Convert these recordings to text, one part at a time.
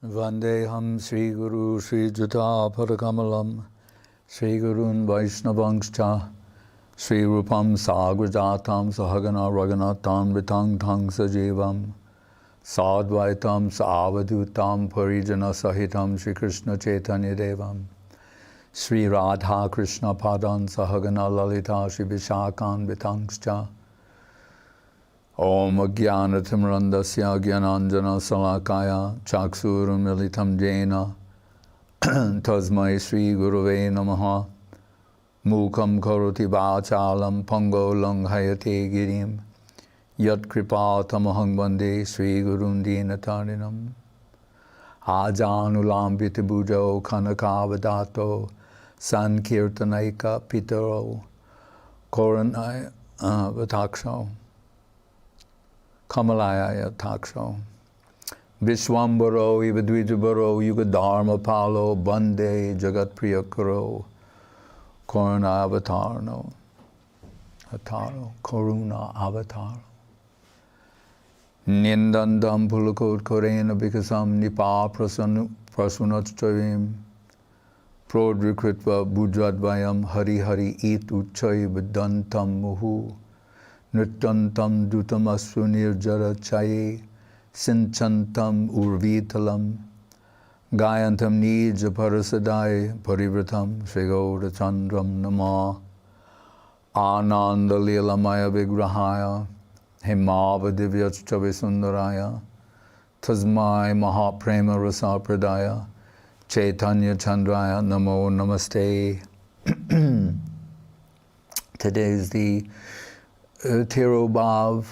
Vandeham Sri Guru Sri Juta Parakamalam Sri Gurun Vaishnavangscha Sri Rupam Sagrajatam Sahagana Raghunatam Vitang Tang Sajivam Sadvaitam Savadutam Parijana Sahitam Sri Krishna Chaitanya Devam Sri Radha Krishna Padan Sahagana Lalita Sri Vishakan Vitangscha Om Ajnanatimrandasya Jnananjana Salakaya Chaksurum Militam Jena Tasmai Sri Gurave Namaha Mukam Karoti Vachalam Pango Langhayate Girim Yat Kripa Tamahang Bande Sri Gurundina Tarinam Ajanulambiti Bujo Kanakavadato Sankirtanaika Pitaro Koranai Vataksho Kamalaya Taksho Vishwambaro Ivadwijabaro Yugadharma Palo Bande Jagat Priyakaro Koruna Avatarno Ataro Koruna Avataro Nindandam Pulakot Korena Bikasam Nipa Prasunatchavim Prodrikritva Bujadvayam Hari Hari It Uchai Vidantam Muhu Nrityantam Dutam Asrunir Jara Chaye Sinchantam Urvitalam Gayantam Nija Parasadai Parivratam Srigaura Chandram Nama Ananda Lilamaya Vigrahaya Himava Divyachchavi Sundaraya Tasmai Mahaprema Rasa Pradaya Chaitanya Chandraya Namo Namaste. Today is the Tirobhav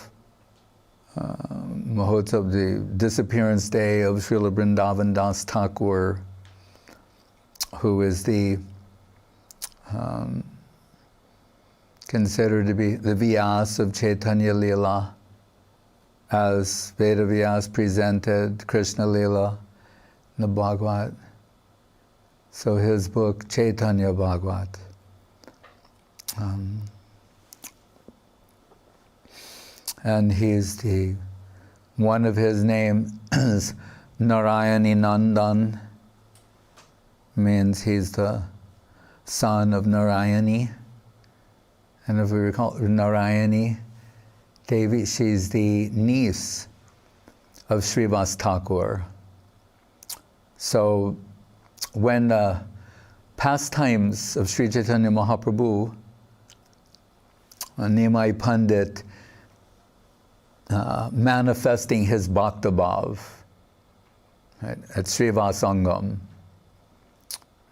Mahotsav, the disappearance day of Srila Vrindavan Das Thakur, who is the considered to be the Vyas of Chaitanya Leela, as Veda Vyas presented Krishna Leela in the Bhagavad. So his book, Chaitanya Bhagavad. And he's one of his names is Narayani Nandan, means he's the son of Narayani. And if we recall Narayani Devi, she's the niece of Srivas Thakur. So when the pastimes of Sri Chaitanya Mahaprabhu, Nimai Pandit, manifesting his Bhakti Bhava, right, at Srivasangam.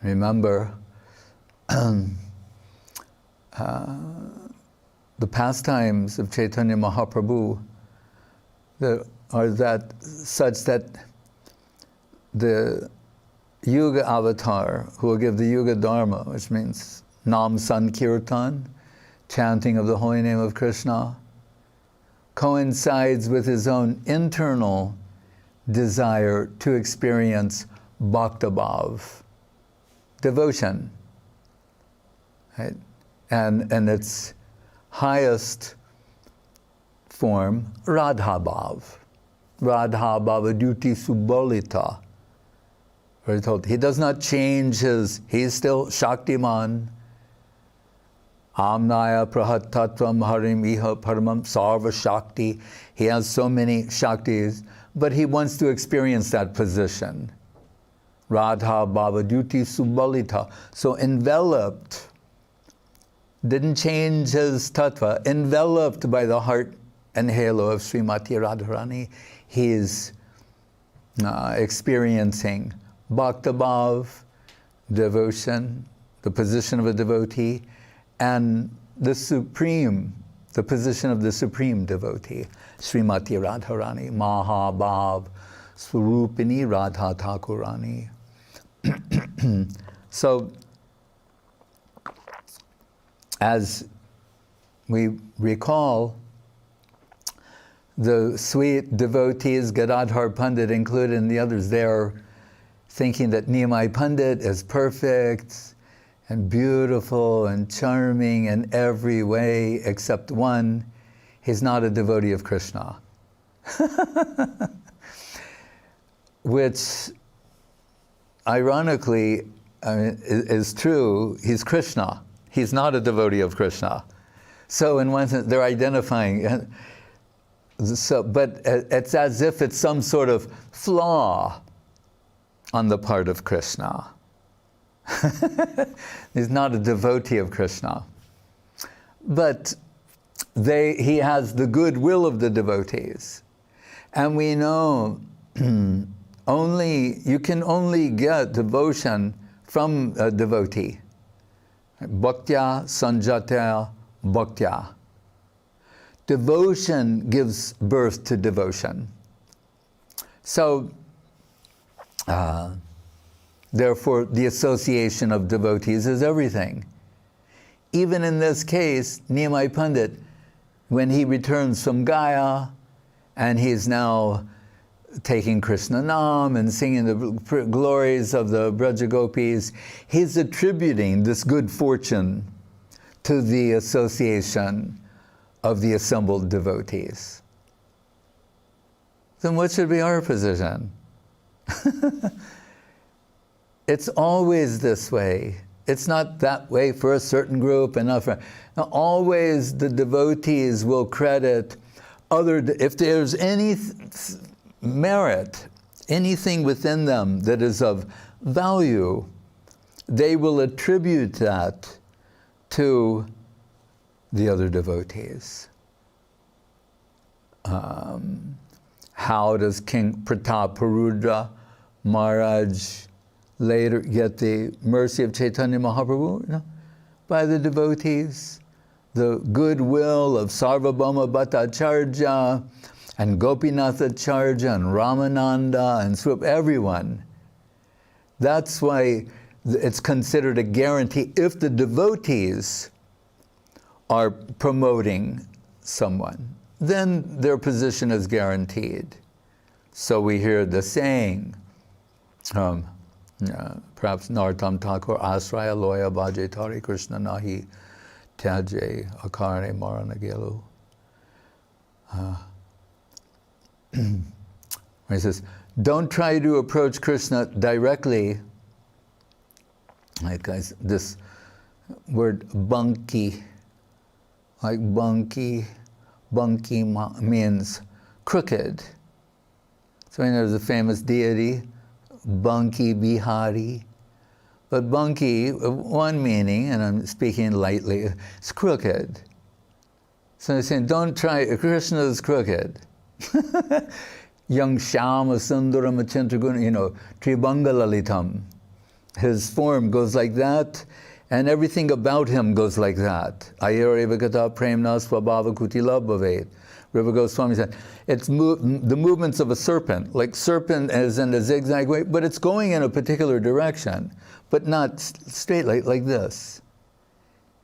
Remember, the pastimes of Chaitanya Mahaprabhu are such that the Yuga avatar, who will give the Yuga Dharma, which means Nam Sankirtan, chanting of the holy name of Krishna, coincides with his own internal desire to experience Bhakti Bhava, devotion, right? And its highest form, Radha Bhava. Radha Bhava Duti Subolita. We're told he does not change he's still Shaktiman. Amnaya Prahat Tattvam Harim Iha Paramam Sarva Shakti. He has so many Shaktis, but he wants to experience that position. Radha Bhava Duti Subalita. So enveloped, didn't change his tattva, enveloped by the heart and halo of Srimati Radharani, he is experiencing Bhakti Bhava, devotion, the position of a devotee, and the position of the supreme devotee, Srimati Radharani, Mahabhav, Swarupini Radha Thakurani. So, as we recall, the sweet devotees, Gadadhar Pandit included, and the others, they're thinking that Niyamai Pandit is perfect and beautiful and charming in every way except one: he's not a devotee of Krishna. Which, ironically, is true. He's Krishna. He's not a devotee of Krishna. So in one sense, they're identifying. So, but it's as if it's some sort of flaw on the part of Krishna. He's not a devotee of Krishna. But he has the goodwill of the devotees. And we know you can only get devotion from a devotee. Bhaktya sanjata bhaktya. Devotion gives birth to devotion. So, therefore, the association of devotees is everything. Even in this case, Niyamai Pandit, when he returns from Gaya, and he's now taking Krishna Nam and singing the glories of the Braja Gopis, he's attributing this good fortune to the association of the assembled devotees. Then what should be our position? It's always this way. It's not that way for a certain group and not for... Now, always the devotees will credit if there's any merit, anything within them that is of value, they will attribute that to the other devotees. How does King Prataparudra Maharaj later get the mercy of Chaitanya Mahaprabhu? By the devotees, the goodwill of Sarvabhauma Bhattacharya and Gopinathacharya and Ramananda and Swarup, everyone. That's why it's considered a guarantee if the devotees are promoting someone, then their position is guaranteed. So we hear the saying, perhaps Nartam Thakur Asraya Loya Bhaje Tari Krishna Nahi Tyaje Akarne Marana Gelu. He says, don't try to approach Krishna directly. Like guys, this word bunki, like bunki means crooked. So there's a famous deity, Bunki Bihari. But bunki, one meaning, and I'm speaking lightly, it's crooked. So they're saying, don't try, Krishna is crooked. Young Shama Sundaram Achintraguna, Tribangalalitam. His form goes like that, and everything about him goes like that. Ayurevakata premna swabhava kutila bhavet. River Goswami said, it's the movements of a serpent, like serpent is in a zigzag way, but it's going in a particular direction, but not straight like this.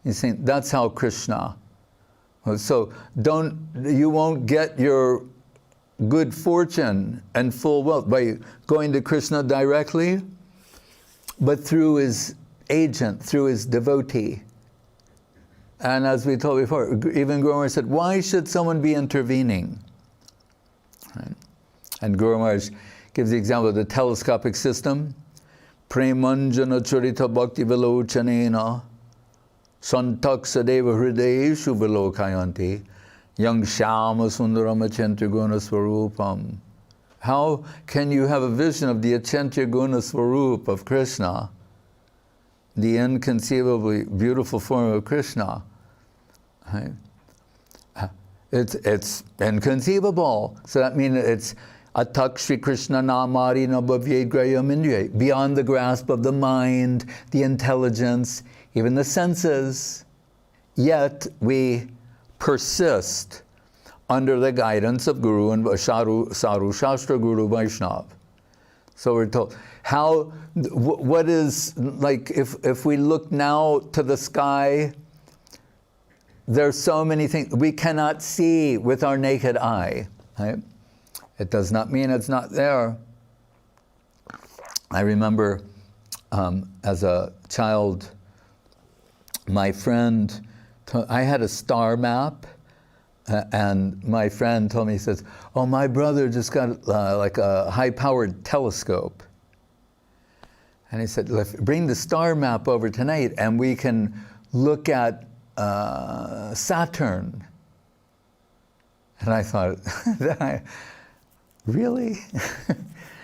He's saying, that's how Krishna. So you won't get your good fortune and full wealth by going to Krishna directly, but through his agent, through his devotee. And as we told before, even Guru Maharaj said, why should someone be intervening? Right? And Guru Maharaj gives the example of the telescopic system. Premanjana charita bhakti vilochanena santak sadeva hridayeshu vilokayanti yang shama sundaram achintya guna swarupam. How can you have a vision of the achintya guna swarup of Krishna, the inconceivably beautiful form of Krishna? Right? It's inconceivable. So that means it's atak Shri Krishna namari nabhavyed grayam indriya, beyond the grasp of the mind, the intelligence, even the senses. Yet we persist under the guidance of Guru and Saru Shastra Guru Vaishnav. So we're told, what is, like, if we look now to the sky, there's so many things we cannot see with our naked eye. Right? It does not mean it's not there. I remember as a child, my friend, I had a star map And my friend told me, he says, oh, my brother just got like a high-powered telescope. And he said, bring the star map over tonight and we can look at Saturn. And I thought, really? He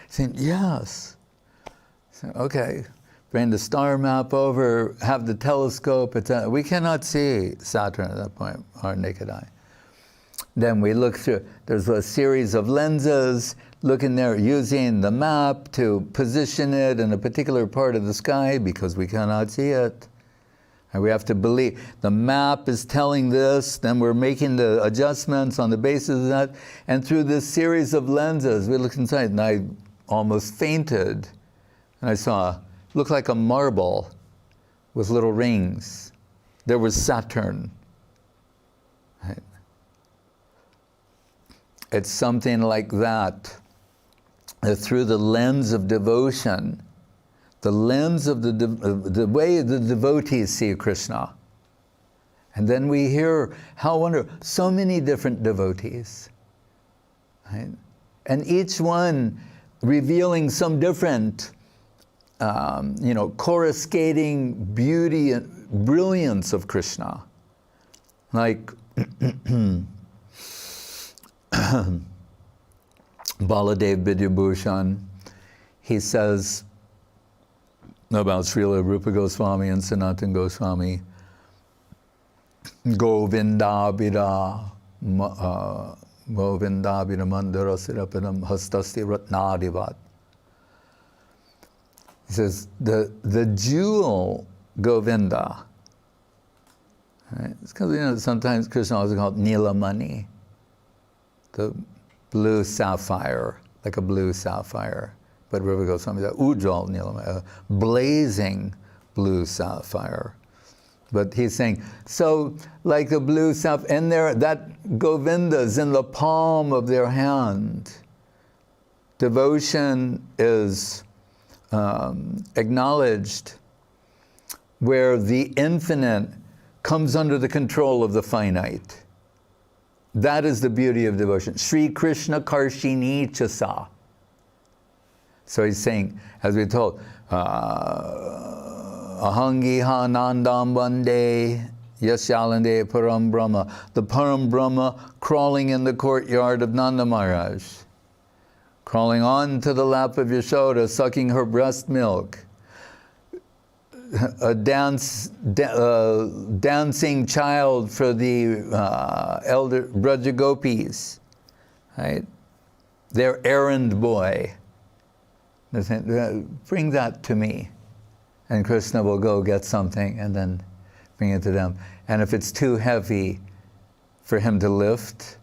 said, yes. So, okay, bring the star map over, have the telescope. We cannot see Saturn at that point, our naked eye. Then we look through, there's a series of lenses, looking there, using the map to position it in a particular part of the sky because we cannot see it. And we have to believe the map is telling this, then we're making the adjustments on the basis of that. And through this series of lenses, we looked inside and I almost fainted. And I saw, looked like a marble with little rings. There was Saturn. Right? It's something like that. Through the lens of devotion, the lens of the way the devotees see Krishna. And then we hear how wonderful, so many different devotees. Right? And each one revealing some different, coruscating beauty and brilliance of Krishna. Like Baladev Vidyabhushan, he says about Srila Rupa Goswami and Sanatana Goswami, Govindabhira Mandara Sirapadam Hastasti Ratnadivat. He says, the jewel Govinda, right? It's because, sometimes Krishna also called Nilamani, the blue sapphire, like a blue sapphire. But Rupa Goswami said, Ujjal Nilamani, a blazing blue sapphire. But he's saying, so like the blue sapphire, and there, that Govinda's in the palm of their hand. Devotion is acknowledged where the infinite comes under the control of the finite. That is the beauty of devotion. Sri Krishna Karshini Chasa. So he's saying, as we're told, Ahangi Hanandam Bande Yasyalande Param Brahma. The Param Brahma crawling in the courtyard of Nanda Maharaj. Crawling on to the lap of Yashoda, sucking her breast milk. A dancing child for the elder Braja Gopis, right? Their errand boy. They say, bring that to me. And Krishna will go get something and then bring it to them. And if it's too heavy for him to lift,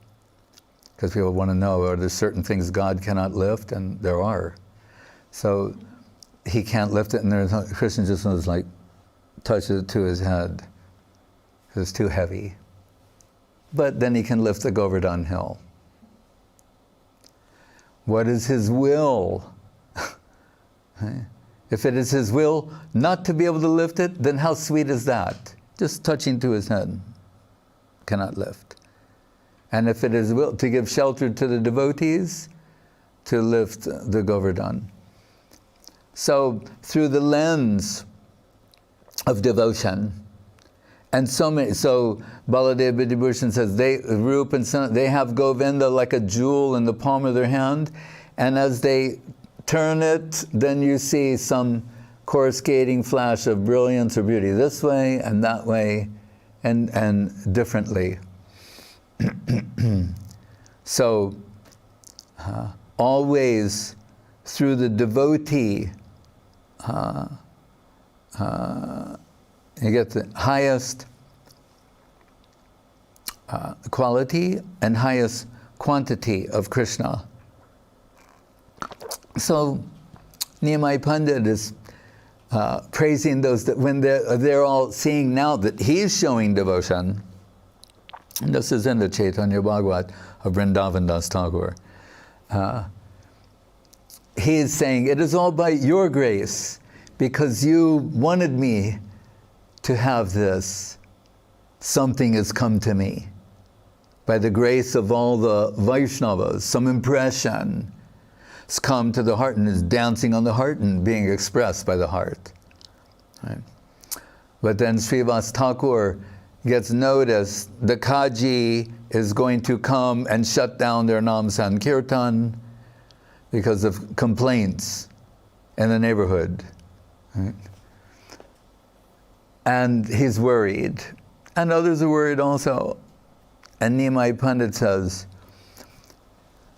because people want to know, are there certain things God cannot lift? And there are. So he can't lift it, and Krishna just was like, touches it to his head, because it's too heavy. But then he can lift the Govardhan hill. What is his will? If it is his will not to be able to lift it, then how sweet is that? Just touching to his head, cannot lift. And if it is will to give shelter to the devotees, to lift the Govardhan. So through the lens of devotion, and so Baladev Vidyabhushan says Rupa and Sanatana, they have Govinda like a jewel in the palm of their hand, and as they turn it, then you see some coruscating flash of brilliance or beauty this way and that way, and differently. So always through the devotee, you get the highest quality and highest quantity of Krishna. So Niyamai Pandit is praising those that when they're all seeing now that he's showing devotion. And this is in the Chaitanya Bhagavat of Vrindavan Das Thakur. He is saying, it is all by your grace, because you wanted me to have this. Something has come to me. by the grace of all the Vaishnavas, some impression has come to the heart and is dancing on the heart and being expressed by the heart. Right? But then Srivas Thakur gets notice, the Kaji is going to come and shut down their Nam Sankirtan because of complaints in the neighborhood. Right? And he's worried. And others are worried also. And Nimai Pandit says,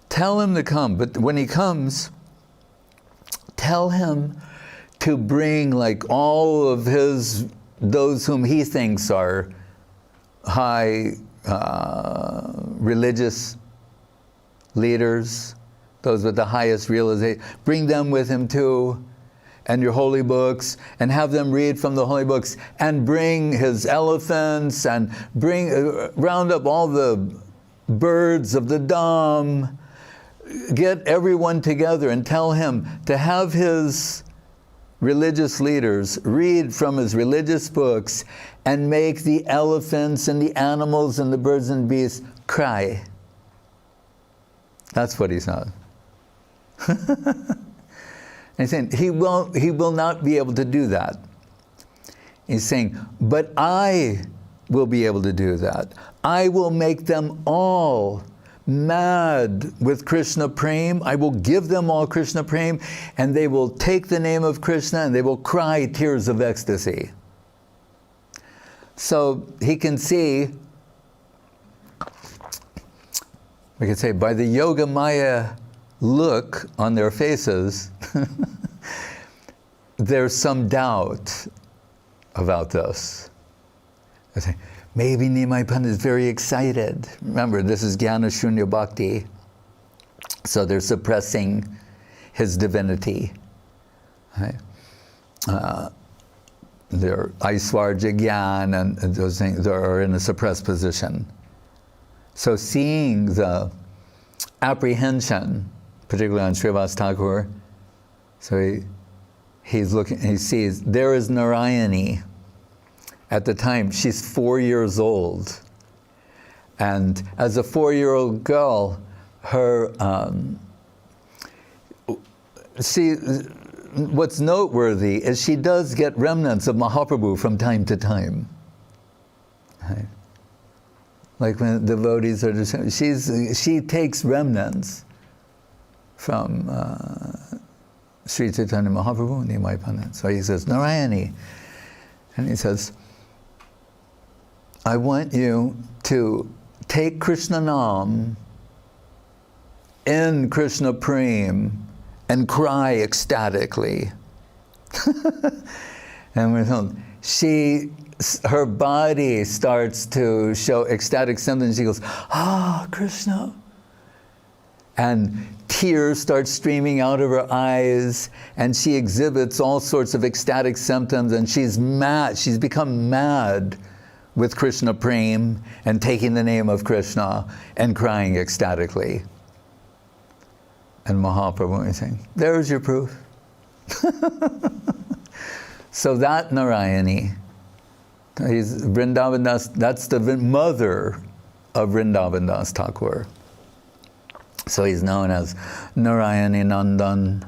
tell him to come, but when he comes, tell him to bring like all of those whom he thinks are high religious leaders, those with the highest realization, bring them with him too, and your holy books, and have them read from the holy books, and bring his elephants, and bring, round up all the birds of the Dham, get everyone together and tell him to have his religious leaders read from his religious books and make the elephants and the animals and the birds and beasts cry. That's what he said. And he's saying he will not be able to do that. He's saying, but I will be able to do that. I will make them all mad with Krishna Prem. I will give them all Krishna Prem, and they will take the name of Krishna and they will cry tears of ecstasy. So he can see, we could say, by the Yoga Maya look on their faces, there's some doubt about this. I say, maybe Nimai Pandit is very excited. Remember, this is Jnana Shunya Bhakti. So they're suppressing his divinity. Right? They're Aiswarja Gyan and those things are in a suppressed position. So seeing the apprehension, particularly on Srivas Thakur, so he's looking, he sees, there is Narayani. At the time, she's 4 years old. And as a 4-year-old girl, her, what's noteworthy is she does get remnants of Mahaprabhu from time to time. Right? Like when devotees are just, she takes remnants from Sri Chaitanya Mahaprabhu, Nimai Pandit. So he says, Narayani. And he says, I want you to take Krishna Nam in Krishna Prem and cry ecstatically. And we're told, her body starts to show ecstatic symptoms. She goes, Krishna. And tears start streaming out of her eyes, and she exhibits all sorts of ecstatic symptoms, and she's mad. She's become mad with Krishna Prem and taking the name of Krishna and crying ecstatically. And Mahaprabhu is saying, there's your proof. So that Narayani, he's Vrindavan Das, that's the mother of Vrindavan Das Thakur. So he's known as Narayani Nandan.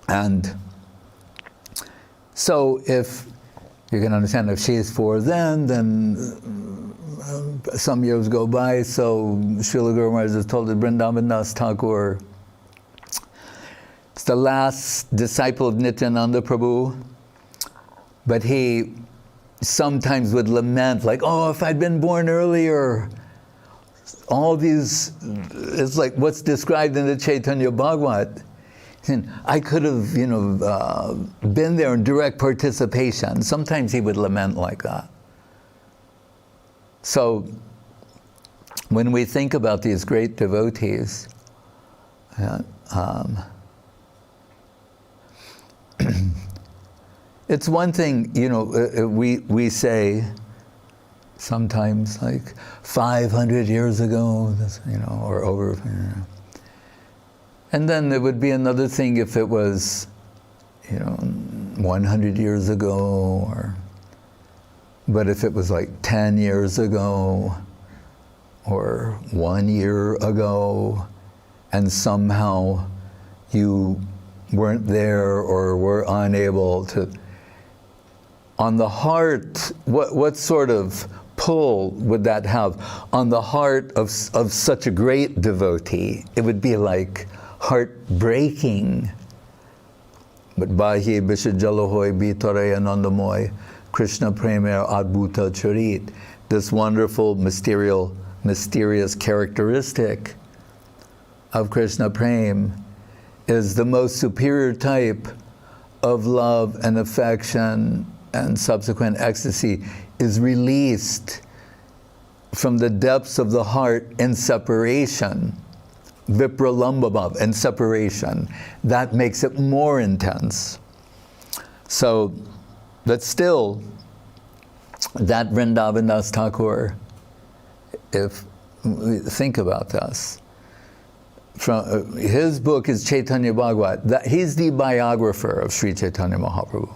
And so if you can understand, if she's 4 then some years go by, so Srila Guru Maharaj is told that Vrindavan Das Thakur is the last disciple of Nityananda Prabhu, but he sometimes would lament, like, if I'd been born earlier. All these, it's like what's described in the Chaitanya Bhagavat. I could have, been there in direct participation. Sometimes he would lament like that. So, when we think about these great devotees, it's one thing, we say sometimes like 500 years ago, or over. And then there would be another thing if it was, 100 years ago, or But if it was like 10 years ago or 1 year ago, and somehow you weren't there or were unable to, on the heart, what sort of pull would that have on the heart of such a great devotee? It would be like heartbreaking. But Bahi Bishajalahoy Bitare Anandamoy Krishna Premer Adbhuta Charit, this wonderful mysterious characteristic of Krishna Prem is the most superior type of love and affection and subsequent ecstasy, is released from the depths of the heart in separation, vipralambhava, in separation. That makes it more intense. So, but still, that Vrindavan Das Thakur, if we think about this, from his book is Chaitanya Bhagavat. He's the biographer of Sri Chaitanya Mahaprabhu.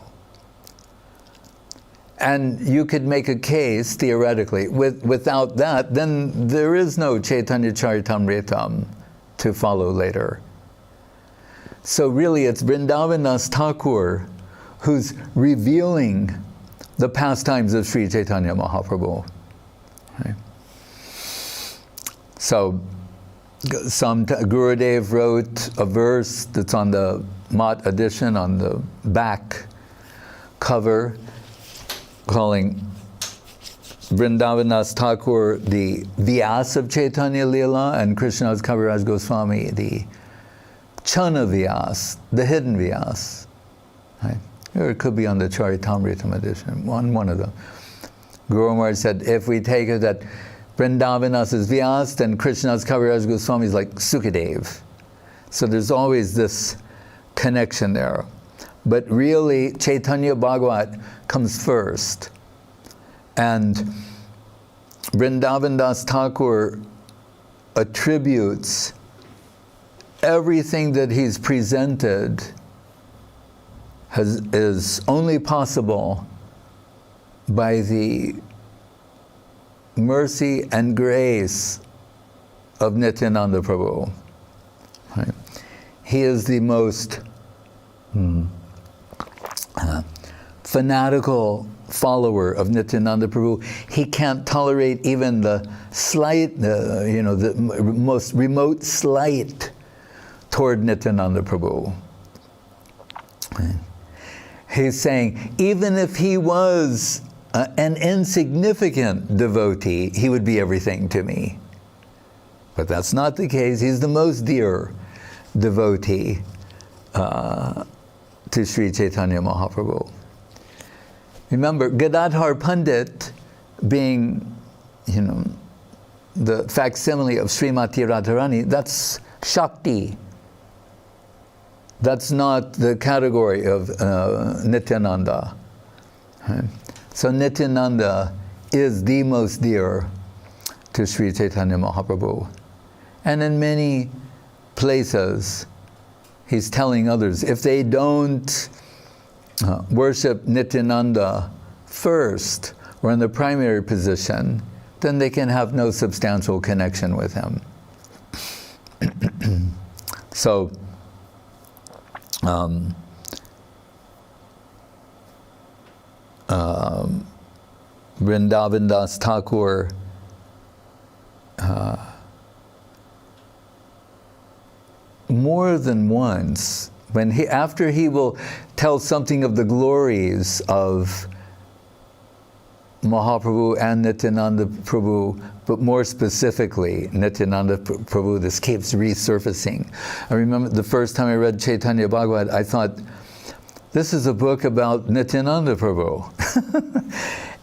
And you could make a case, theoretically, without that, then there is no Chaitanya Charitamritam to follow later. So really it's Vrindavan Das Thakur who's revealing the pastimes of Sri Chaitanya Mahaprabhu. Right? So, Gurudev wrote a verse that's on the Mat edition, on the back cover, calling Vrindavan Das Thakur the Vyas of Chaitanya Leela, and Krishnadas Kaviraj Goswami the Chana Vyas, the hidden Vyas. Right? Or it could be on the Charitamritam edition, one of them. Guru Maharaj said, if we take it that Vrindavan Das is Vyas, then Krishnadas Kaviraj Goswami is like Sukadev. So there's always this connection there. But really, Chaitanya Bhagavat comes first. And Vrindavan Das Thakur attributes everything that he's presented is only possible by the mercy and grace of Nityananda Prabhu. Right? He is the most fanatical follower of Nityananda Prabhu. He can't tolerate even the slight, the most remote slight toward Nityananda Prabhu. Right? He's saying, even if he was an insignificant devotee, he would be everything to me. But that's not the case. He's the most dear devotee to Sri Chaitanya Mahaprabhu. Remember, Gadadhar Pandit being, the facsimile of Srimati Radharani, that's Shakti. That's not the category of Nityananda. Right? So Nityananda is the most dear to Sri Chaitanya Mahaprabhu. And in many places, he's telling others, if they don't worship Nityananda first, or in the primary position, then they can have no substantial connection with him. So, Vrindavan Das Thakur more than once, after he will tell something of the glories of Mahaprabhu and Nityananda Prabhu, but more specifically Nityananda Prabhu, this keeps resurfacing. I remember the first time I read Chaitanya Bhagavat, I thought, this is a book about Nityananda Prabhu.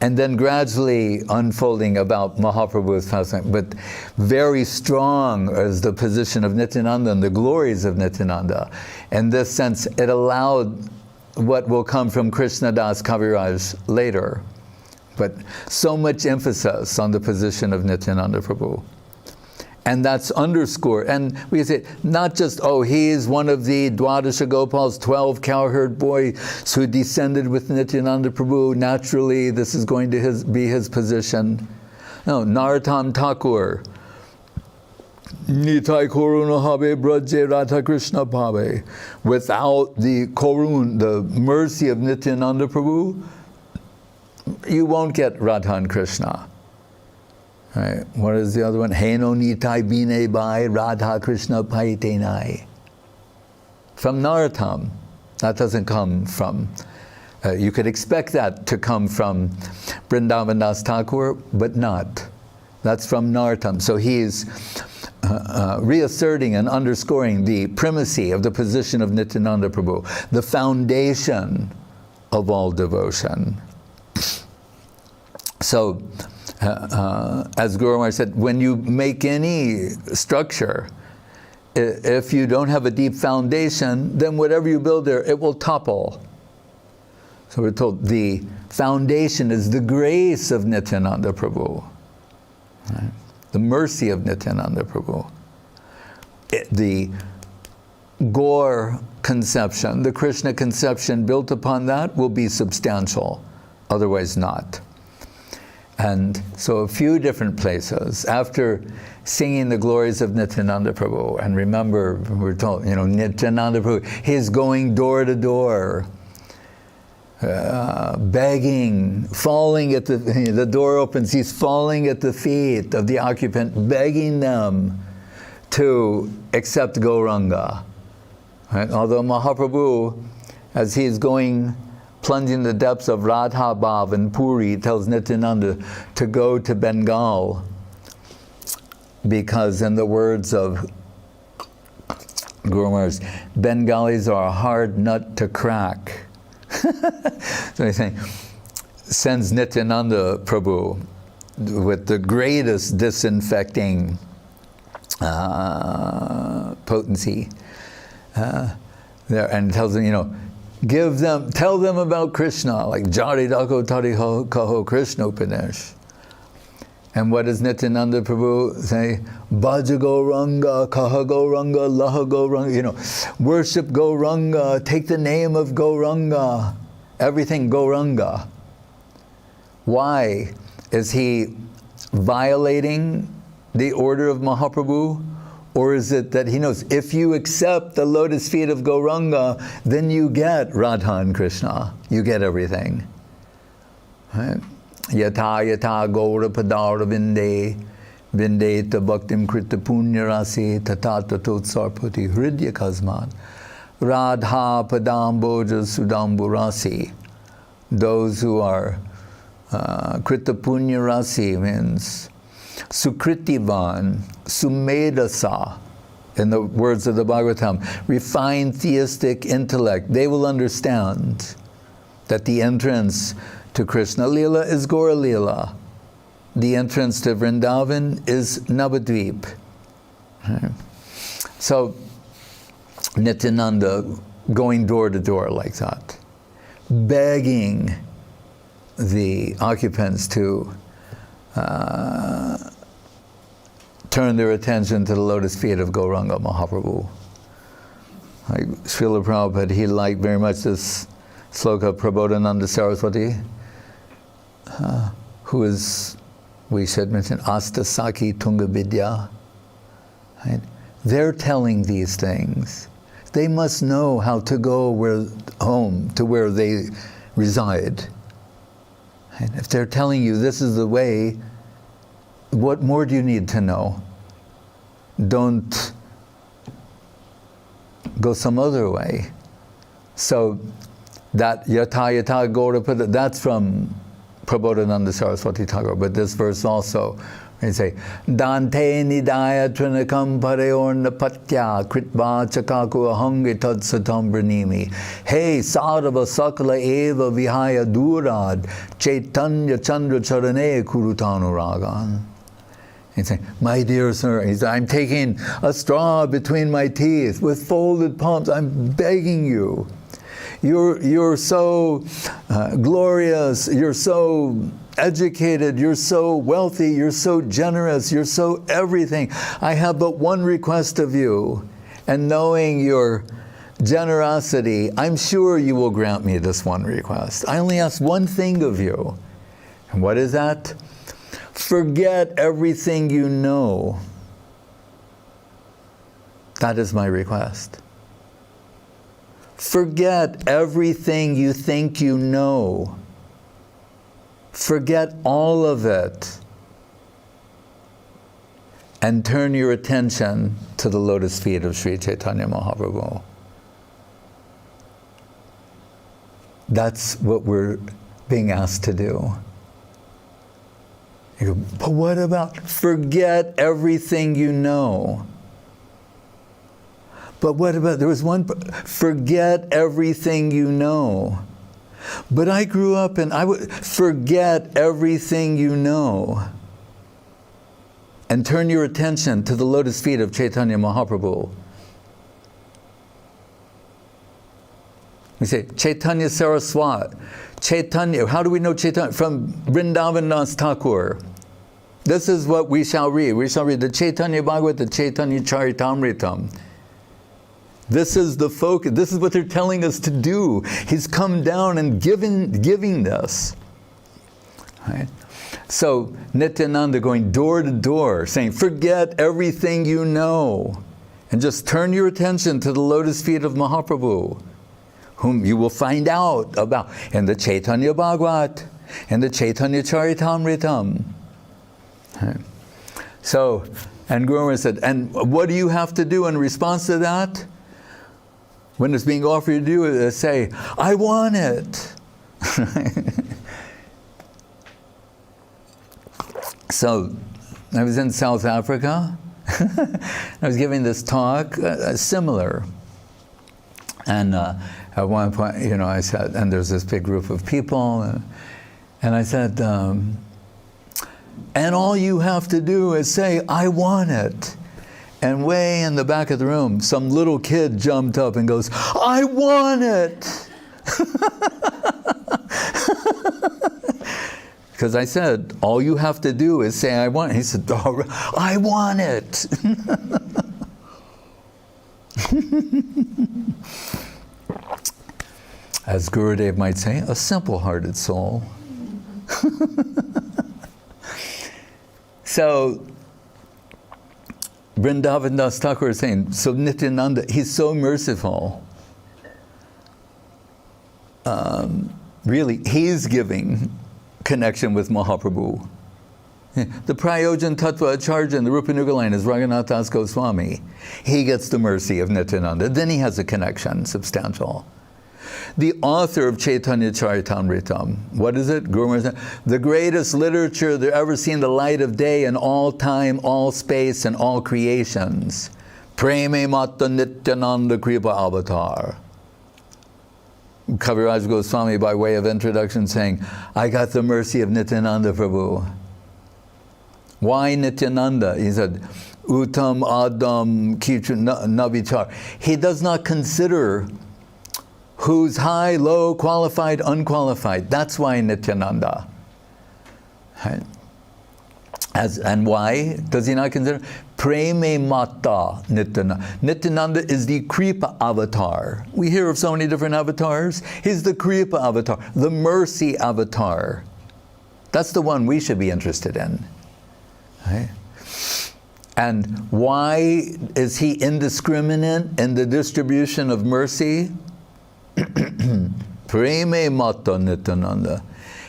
And then gradually unfolding about Mahaprabhu's pastime, but very strong as the position of Nityananda and the glories of Nityananda. In this sense, it allowed what will come from Krishnadas Kaviraj later. But so much emphasis on the position of Nityananda Prabhu. And that's underscored. And we can say, not just, oh, he is one of the Dwadasha Gopal's 12 cowherd boys who descended with Nityananda Prabhu. Naturally, this is going to be his position. No, Narottam Thakur. Nitai Koruna Habe Braje Radha Krishna Bhave. Without the Korun, the mercy of Nityananda Prabhu, you won't get Radha and Krishna. Right. What is the other one? Heno Nitai Bine Bai Radha Krishna Paitenai. From Narottam. That doesn't come from, you could expect that to come from Vrindavan Das Thakur, but not. That's from Narottam. So he's reasserting and underscoring the primacy of the position of Nityananda Prabhu, the foundation of all devotion. So, as Guru Maharaj said, when you make any structure, if you don't have a deep foundation, then whatever you build there, it will topple. So we're told the foundation is the grace of Nityananda Prabhu, right? The mercy of Nityananda Prabhu. The Gaur conception, the Krishna conception built upon that will be substantial, otherwise not. And so a few different places, after singing the glories of Nityananda Prabhu, and remember, we're told, Nityananda Prabhu, he's going door to door, begging, falling at the door opens, he's falling at the feet of the occupant, begging them to accept Gauranga. Right? Although Mahaprabhu, as he's plunging the depths of Radha Bhav and Puri, tells Nityananda to go to Bengal, because in the words of Guru Maharaj, Bengalis are a hard nut to crack. So he's saying, sends Nityananda Prabhu with the greatest disinfecting potency there, and tells them, tell them about Krishna, like Jari Dako Tariho Kaho Krishna Upanesh. And what does Nityananda Prabhu say? Bhaja Gauranga, Kaha Gauranga, Laha Gauranga, worship Gauranga, take the name of Gauranga, everything Gauranga. Why? Is he violating the order of Mahaprabhu? Or is it that he knows, if you accept the lotus feet of Gauranga, then you get Radha and Krishna. You get everything. Right? Yata yata gaura padara vinde, vindeta bhaktim krita punya rasi, tatata totsarpati hridya kasman, Radha padamboja sudambu rasi. Those who are krita punya rasi means Sukritivan, Sumedasa, in the words of the Bhagavatam, refined theistic intellect. They will understand that the entrance to Krishna Lila is Gaura Lila. The entrance to Vrindavan is Navadvip. Right. So, Nityananda going door to door like that, begging the occupants to turn their attention to the lotus feet of Gauranga Mahaprabhu. Like Srila Prabhupada, he liked very much this sloka of Prabodhananda Saraswati, who is, we should mention, Astasaki Tunga Vidya. Right? They're telling these things. They must know how to go home to where they reside. And if they're telling you this is the way, what more do you need to know? Don't go some other way. So that yata yata gaurapada, that's from Prabodhananda Saraswati Thakur, but this verse also, they say, Dante nidaya trinakam pareorna patya kritva chakaku ahangi tad satam branimi. Hey sarava sakala eva vihaya durad chaitanya chandra charane kurutanuragan. He's saying, my dear sir, I'm taking a straw between my teeth with folded palms. I'm begging you. You're so glorious. You're so educated, you're so wealthy, you're so generous, you're so everything. I have but one request of you, and knowing your generosity, I'm sure you will grant me this one request. I only ask one thing of you. And what is that? Forget everything you know. That is my request. Forget everything you think you know. Forget all of it. And turn your attention to the lotus feet of Sri Chaitanya Mahaprabhu. That's what we're being asked to do. You go, but what about forget everything you know? But what about, there was one, forget everything you know. But I grew up and I would forget everything you know. And turn your attention to the lotus feet of Chaitanya Mahaprabhu. We say, Chaitanya Saraswat. Chaitanya, how do we know Chaitanya? From Vrindavan Das Thakur. This is what we shall read. We shall read the Chaitanya Bhagavad, the Chaitanya Charitamritam. This is the focus. This is what they're telling us to do. He's come down and giving this. Right? So Nityananda going door to door, saying, forget everything you know, and just turn your attention to the lotus feet of Mahaprabhu, whom you will find out about in the Chaitanya Bhagavad, and the Chaitanya Charitamritam. Right? So, and Guru Maharaj said, and what do you have to do in response to that? When it's being offered to you, say, I want it. So, I was in South Africa. I was giving this talk, similar. And at one point, you know, I said, and there's this big group of people, and I said, and all you have to do is say, I want it. And way in the back of the room, some little kid jumped up and goes, I want it! Because I said, all you have to do is say, I want it. He said, oh, I want it! As Gurudev might say, a simple-hearted soul. So, Vrindavan Das Thakur is saying, so Nityananda, he's so merciful. Really, he's giving connection with Mahaprabhu. The Prayojan Tattva Acharya in the Rupa Nugaline is Raghunath Das Goswami. He gets the mercy of Nityananda. Then he has a connection, substantial. The author of Chaitanya Charitamritam, what is it? Guru Maharaj, the greatest literature that ever seen the light of day in all time, all space, and all creations. Preme Mata Nityananda Kripa Avatar. Kaviraj Goswami, by way of introduction, saying, I got the mercy of Nityananda Prabhu. Why Nityananda? He said, Uttam Adam Kichu Navichar. He does not consider who's high, low, qualified, unqualified. That's why Nityananda. Right? And why does he not consider? Preme Mata Nityananda. Nityananda is the Kripa avatar. We hear of so many different avatars. He's the Kripa avatar, the mercy avatar. That's the one we should be interested in. Right? And why is he indiscriminate in the distribution of mercy? Preme Mata Nityananda.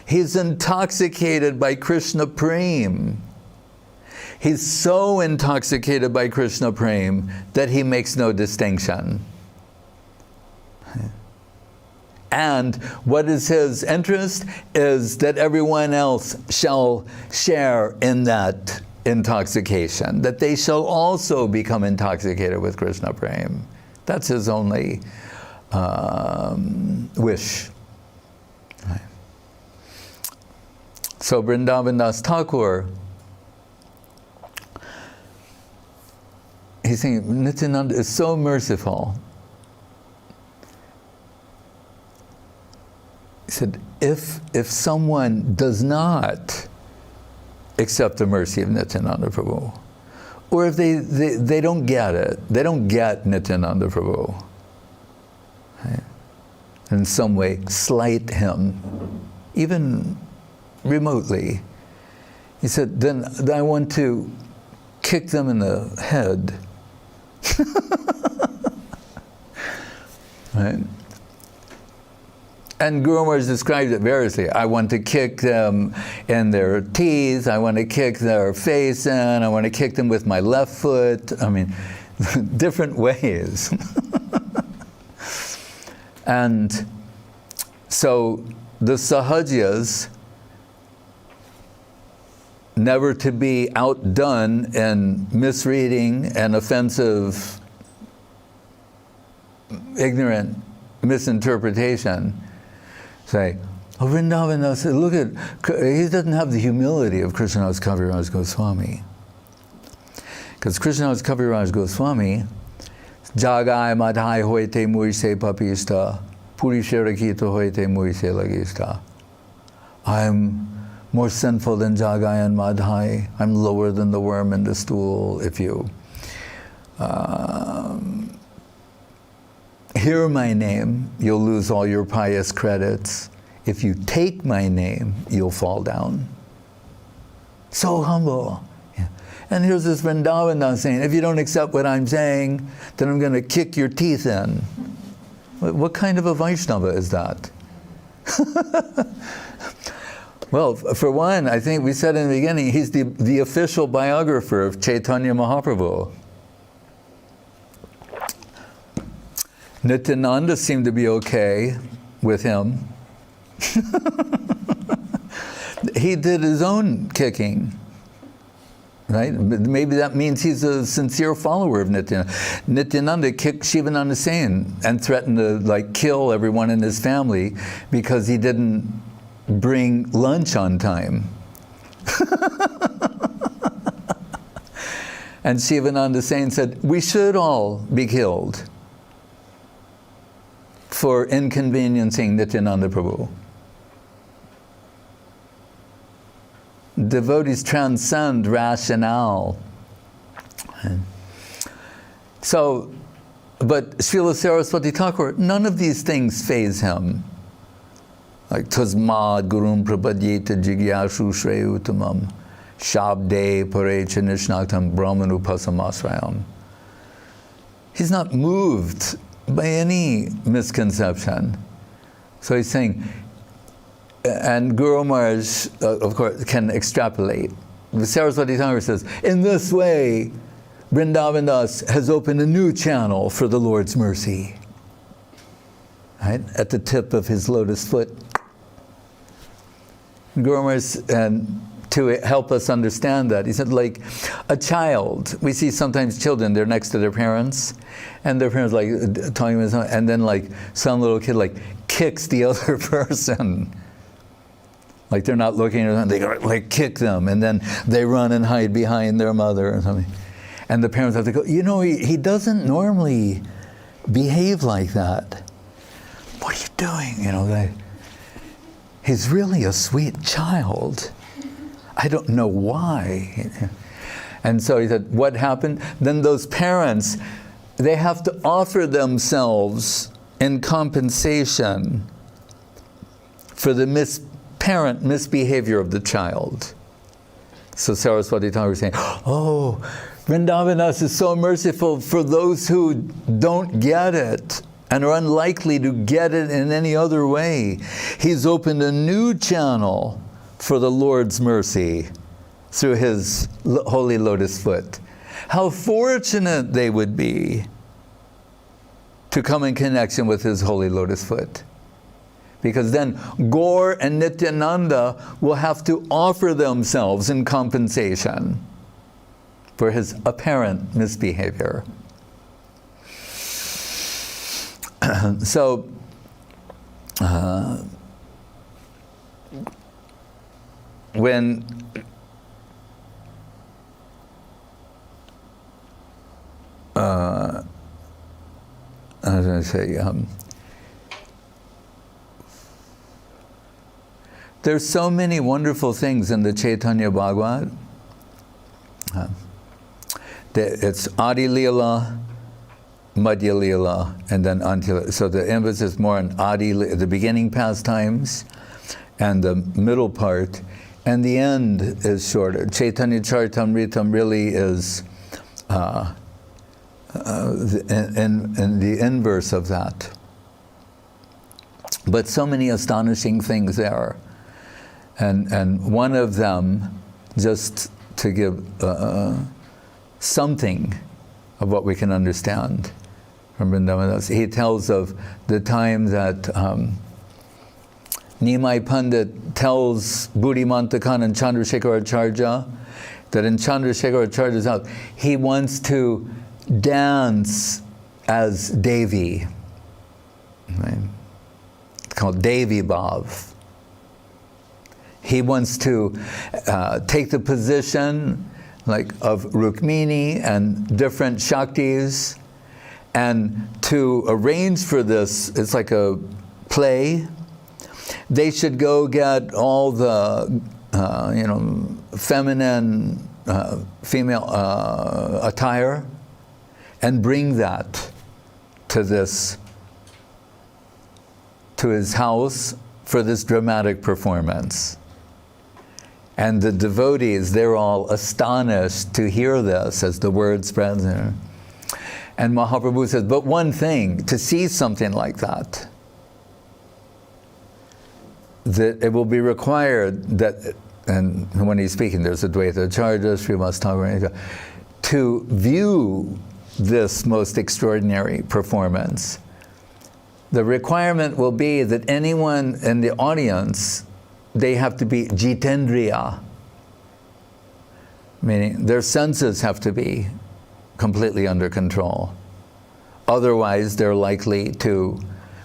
He's intoxicated by Krishna Prem. He's so intoxicated by Krishna Prem that he makes no distinction. And what is his interest is that everyone else shall share in that intoxication, that they shall also become intoxicated with Krishna Prem. That's his only wish. So Vrindavan Das Thakur, he's saying Nityananda is so merciful. said, if someone does not accept the mercy of Nityananda Prabhu, or if they don't get it, they don't get Nityananda Prabhu, right? In some way slight him, even remotely, he said, then I want to kick them in the head. Right? And Guru Maharaj described it variously. I want to kick them in their teeth, I want to kick their face in, I want to kick them with my left foot. I mean, different ways. And so the Sahajas, never to be outdone in misreading and offensive, ignorant misinterpretation, say, oh, Vrindavan, look at, he doesn't have the humility of Krishnadas Kaviraj Goswami. Because Krishnadas Kaviraj Goswami, Jagai madhai hoite muise papista, purisharakita hoite muise lagista. I'm more sinful than Jagai and Madhai. I'm lower than the worm in the stool. If you hear my name, you'll lose all your pious credits. If you take my name, you'll fall down. So humble. Yeah. And here's this Vrindavan saying, if you don't accept what I'm saying, then I'm going to kick your teeth in. What kind of a Vaishnava is that? Well, for one, I think we said in the beginning, he's the official biographer of Chaitanya Mahaprabhu. Nityananda seemed to be okay with him. He did his own kicking, right? Maybe that means he's a sincere follower of Nityananda. Nityananda kicked Shivananda Sen and threatened to kill everyone in his family because he didn't bring lunch on time. And Shivananda Sen said, we should all be killed for inconveniencing Nityananda Prabhu. Devotees transcend rationale. So, but Srila Saraswati Thakur, none of these things faze him. Like Tasmad Gurum Prapadyeta Jigyashu Shreyutamam Shabde Parecha Nishnaktam Brahmanupasamasrayam. He's not moved by any misconception. So he's saying, and Guru Maharaj, of course, can extrapolate. Saraswati Thakur says, in this way, Vrindavan Das has opened a new channel for the Lord's mercy. Right? At the tip of his lotus foot. Guru Maharaj, and to help us understand that, he said, like a child, we see sometimes children, they're next to their parents, and their parents talking about something, and then some little kid kicks the other person. They're not looking at them, they kick them, and then they run and hide behind their mother or something. And the parents have to go, he doesn't normally behave like that. What are you doing? He's really a sweet child. I don't know why. And so he said, what happened? Then those parents, they have to offer themselves in compensation for the parent misbehavior of the child. So Saraswati Thakur is saying, oh, Vrindavan Das is so merciful for those who don't get it and are unlikely to get it in any other way. He's opened a new channel for the Lord's mercy through his holy lotus foot. How fortunate they would be to come in connection with his holy lotus foot. Because then Gaur and Nityananda will have to offer themselves in compensation for his apparent misbehavior. So, when I was going to say, There's so many wonderful things in the Chaitanya Bhagavat. It's Adi Leela, Madhya Leela, and then Antya. So the emphasis is more on Adi, the beginning pastimes, and the middle part, and the end is shorter. Chaitanya Charitamritam really is in the inverse of that. But so many astonishing things there. And one of them, just to give something of what we can understand from Vrindavan, he tells of the time that Nimai Pandit tells Buddhimanta Khan and Chandrasekharacharya that in Chandrasekharacharya's house, he wants to dance as Devi. Right? It's called Devi Bhava. He wants to take the position like of Rukmini and different Shaktis, and to arrange for this, it's like a play. They should go get all the feminine, female attire and bring that to his house for this dramatic performance. And the devotees, they're all astonished to hear this as the word spreads. And Mahaprabhu says, but one thing, to see something like that it will be required that, and when he's speaking, there's Advaita Acharya, Srimad Thakur, to view this most extraordinary performance. The requirement will be that anyone in the audience, they have to be jitendriya, meaning their senses have to be completely under control. Otherwise, they're likely to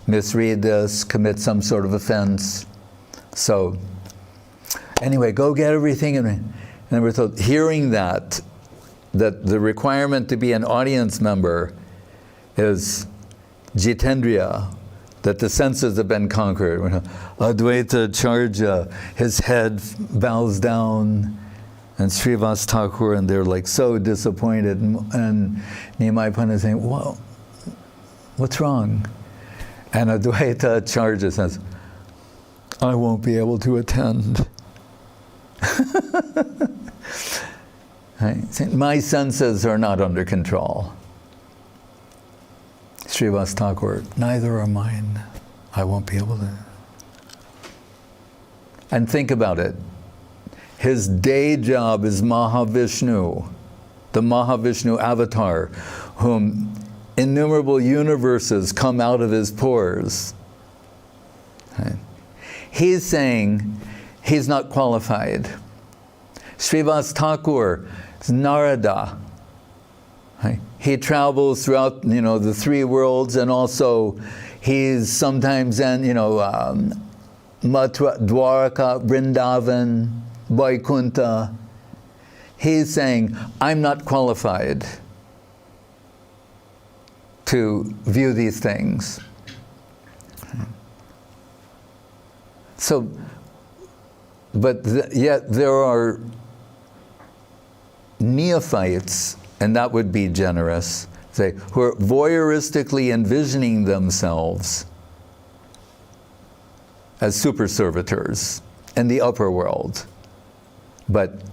misread this, commit some sort of offense. So, anyway, go get everything. And we're told, hearing that the requirement to be an audience member is jitendriya, that the senses have been conquered. Advaita Acharya, his head bows down, and Srivas Thakur, and they're like so disappointed. And Nimai Pandit is saying, well, what's wrong? And Advaita Acharya says, I won't be able to attend. Right? My senses are not under control. Srivas Thakur, neither are mine. I won't be able to. And think about it. His day job is Mahavishnu, the Mahavishnu avatar, whom innumerable universes come out of his pores. Right? He's saying he's not qualified. Srivas Thakur is Narada. Right? He travels throughout, the three worlds, and also he's sometimes in, Mathura, Dwaraka, Vrindavan, Vaikuntha. He's saying, I'm not qualified to view these things. So, but yet there are neophytes, and that would be generous, say, who are voyeuristically envisioning themselves as super servitors in the upper world. But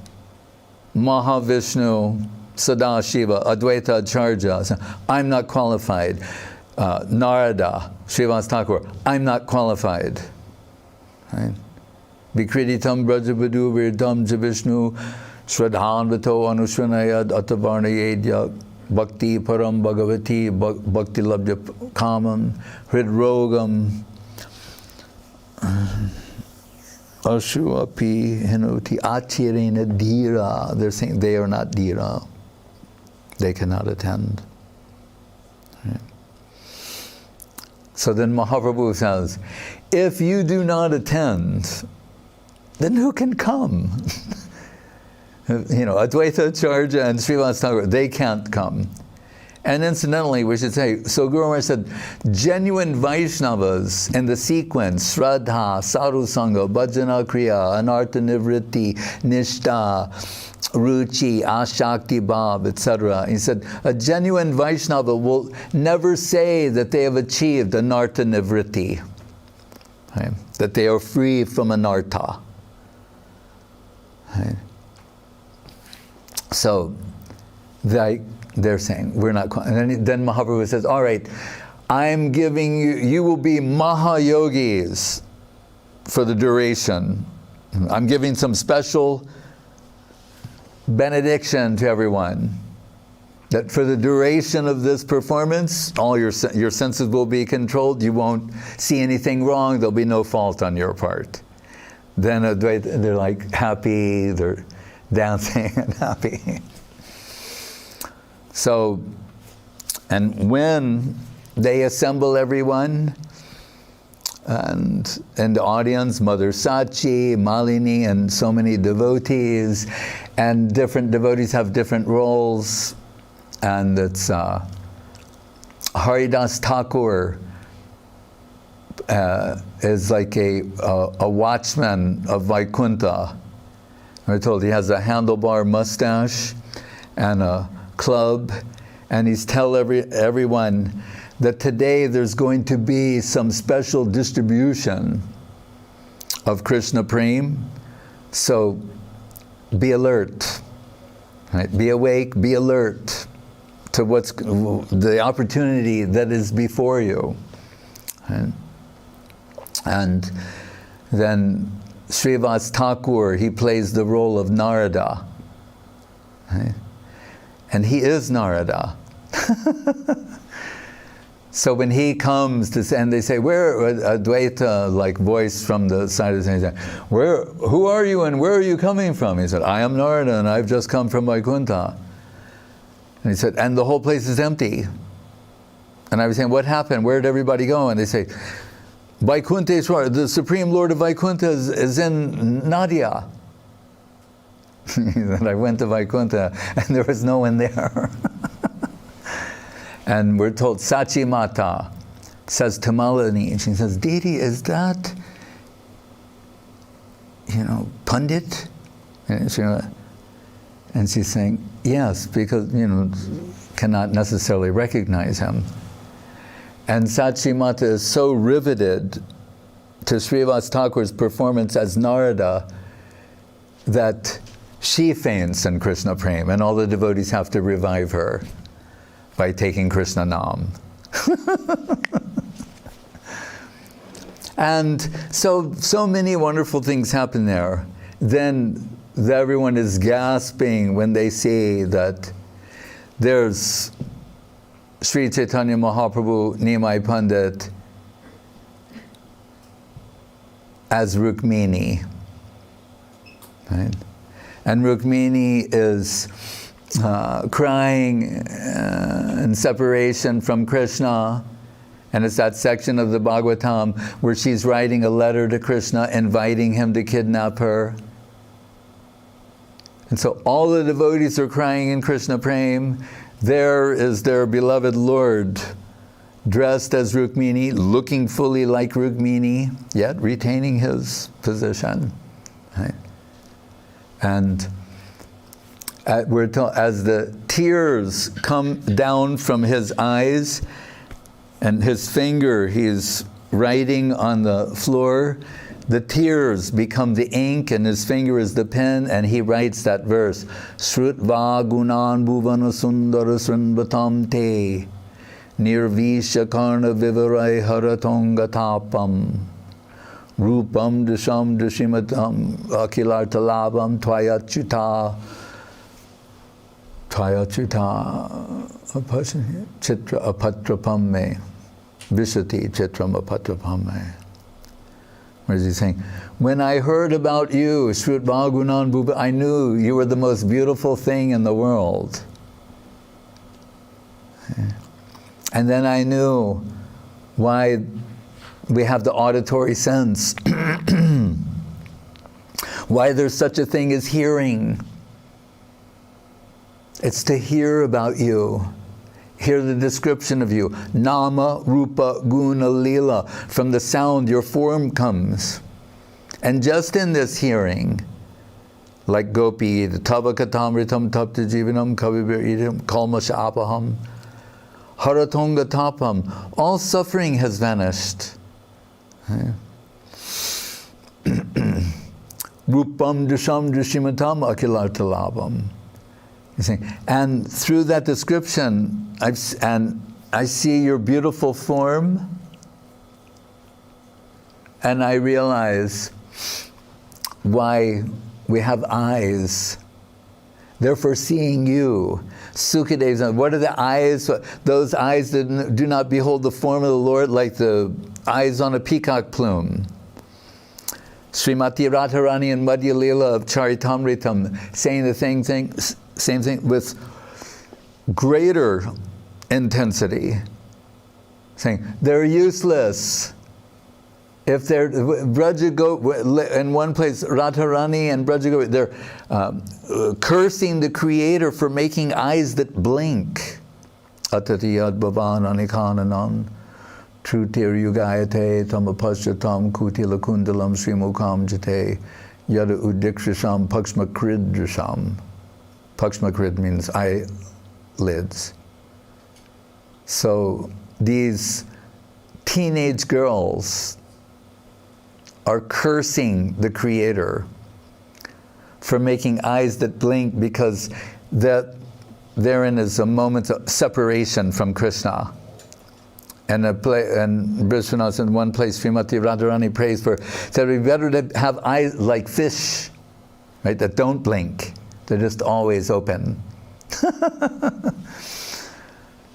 Mahavishnu, Sadashiva, Advaita Acharya, I'm not qualified. Narada, Srivas Thakur, I'm not qualified. Right? Vikriditam Brajabadu Virdam Javishnu Shradhanvato Anushvanayad Atavarnayedya Bhakti Param Bhagavati Bhakti Labdya Kamam Hridrogam Ashu Api Hinuti Achirena Dhira. They're saying they are not Dhira. They cannot attend. Right? So then Mahaprabhu says, if you do not attend, then who can come? Advaita Acharya and Srivas Thakur, they can't come. And incidentally, we should say, so Guru Maharaj said, genuine Vaishnavas in the sequence, Shraddha, Sadhu Sangha, Bhajana Kriya, Anartha Nivritti, Nishta, Ruchi, Ashakti Bhav, etc. He said, a genuine Vaishnava will never say that they have achieved Anartha Nivritti, right? That they are free from Anartha. Right? So, they're saying, we're not, and then Mahaprabhu says, all right, I'm giving you, you will be Mahayogis for the duration. I'm giving some special benediction to everyone, that for the duration of this performance, all your senses will be controlled, you won't see anything wrong, there'll be no fault on your part. Then they're like happy, they're dancing and happy. So, and when they assemble everyone, and in the audience, Mother Sachi, Malini, and so many devotees, and different devotees have different roles, and it's Haridas Thakur is like a watchman of Vaikuntha. We're told he has a handlebar mustache and a club, and he's telling everyone that today there's going to be some special distribution of Krishna Prem, so be alert, right? Be awake, be alert to what's the opportunity that is before you. Right? And then Srivas Thakur, he plays the role of Narada. Right? And he is Narada. So when he comes to, and they say, where, a Dvaita like voice from the side of the stage, who are you and where are you coming from? He said, I am Narada and I've just come from Vaikuntha. And he said, and the whole place is empty. And I was saying, what happened? Where did everybody go? And they say, Vaikunteshwar, the Supreme Lord of Vaikuntha is in Nadia. He said, I went to Vaikuntha and there was no one there. And we're told, Sachi Mata says to Malini, and she says, Didi, is that, Pandit? And she's saying, yes, because, cannot necessarily recognize him. And Sachi Mata is so riveted to Srivas Thakur's performance as Narada that she faints in Krishna Prem, and all the devotees have to revive her by taking Krishna Nam. And so many wonderful things happen there. Then everyone is gasping when they see that there's Sri Chaitanya Mahaprabhu Nimai Pandit as Rukmini. Right? And Rukmini is crying in separation from Krishna. And it's that section of the Bhagavatam where she's writing a letter to Krishna, inviting him to kidnap her. And so all the devotees are crying in Krishna Prem. There is their beloved Lord, dressed as Rukmini, looking fully like Rukmini, yet retaining his position. Right? And we're told, as the tears come down from his eyes, and his finger, he's writing on the floor, the tears become the ink, and his finger is the pen, and he writes that verse, Srutva gunan bhuvana sundara srinvatam te, nirvisha karna vivarai haratongatapam, rupam disham dishimatam akilartalabam tvayachyuta chitra apatrapam me, vishati chitram apatrapam me. Where is he saying, when I heard about you, Srutva Gunan Bhuva, I knew you were the most beautiful thing in the world. And then I knew why we have the auditory sense, why there's such a thing as hearing. It's to hear about you. hear the description of you. Nama, Rupa, Guna, Lila. From the sound, your form comes. And just in this hearing, like Gopi, Tava Katamritam Tapta Jivanam Kavibir Idam Kalmasha Apaham Haratonga Tapam, all suffering has vanished. Rupam Drisham Drishimatam Akilartalabam. And through that description, I see your beautiful form, and I realize why we have eyes. Therefore, seeing you. Sukadeva, what are the eyes? Those eyes that do not behold the form of the Lord, like the eyes on a peacock plume. Srimati Radharani and Madhya Leela of Charitamritam saying the same thing with greater intensity. Saying, they're useless. If they're in one place, Radharani and Brajago, they're cursing the Creator for making eyes that blink. Atatiyad bhavan anikananan trutir yugayate tamapashyatam kutila kundalam srimukam jate yada udikshasham paksmakridrasham. Paksmakrid means eyelids. So these teenage girls are cursing the Creator for making eyes that blink, because that therein is a moment of separation from Krishna. And Vishwanath in one place, Srimati Radharani prays for, said we better to have eyes like fish, right, that don't blink. They're just always open.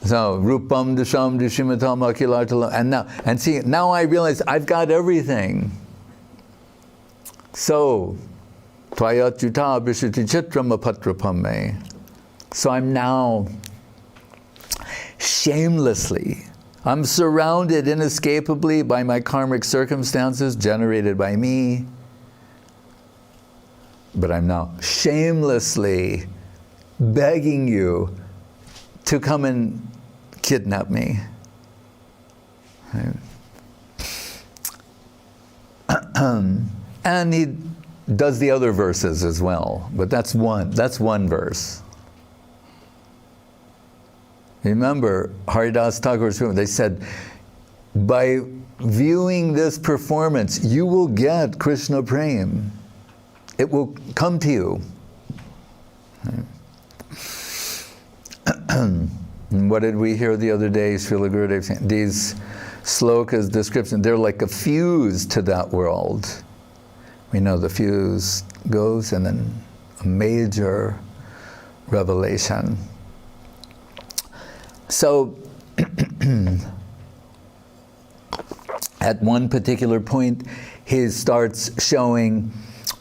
So, Rupam Disham Dishimatam Akilartalam. And see, now I realize I've got everything. So, Tvayatjuta Bhishati Chitram Apatrapame. So I'm now shamelessly, I'm surrounded inescapably by my karmic circumstances generated by me. But I'm now shamelessly begging you to come and kidnap me. And he does the other verses as well, but that's one verse. Remember, Haridas Thakur's room, they said, by viewing this performance, you will get Krishna Prem. It will come to you. And what did we hear the other day, Srila Gurudev saying? These slokas, description, they're like a fuse to that world. We know the fuse goes and then a major revelation. So, at one particular point, he starts showing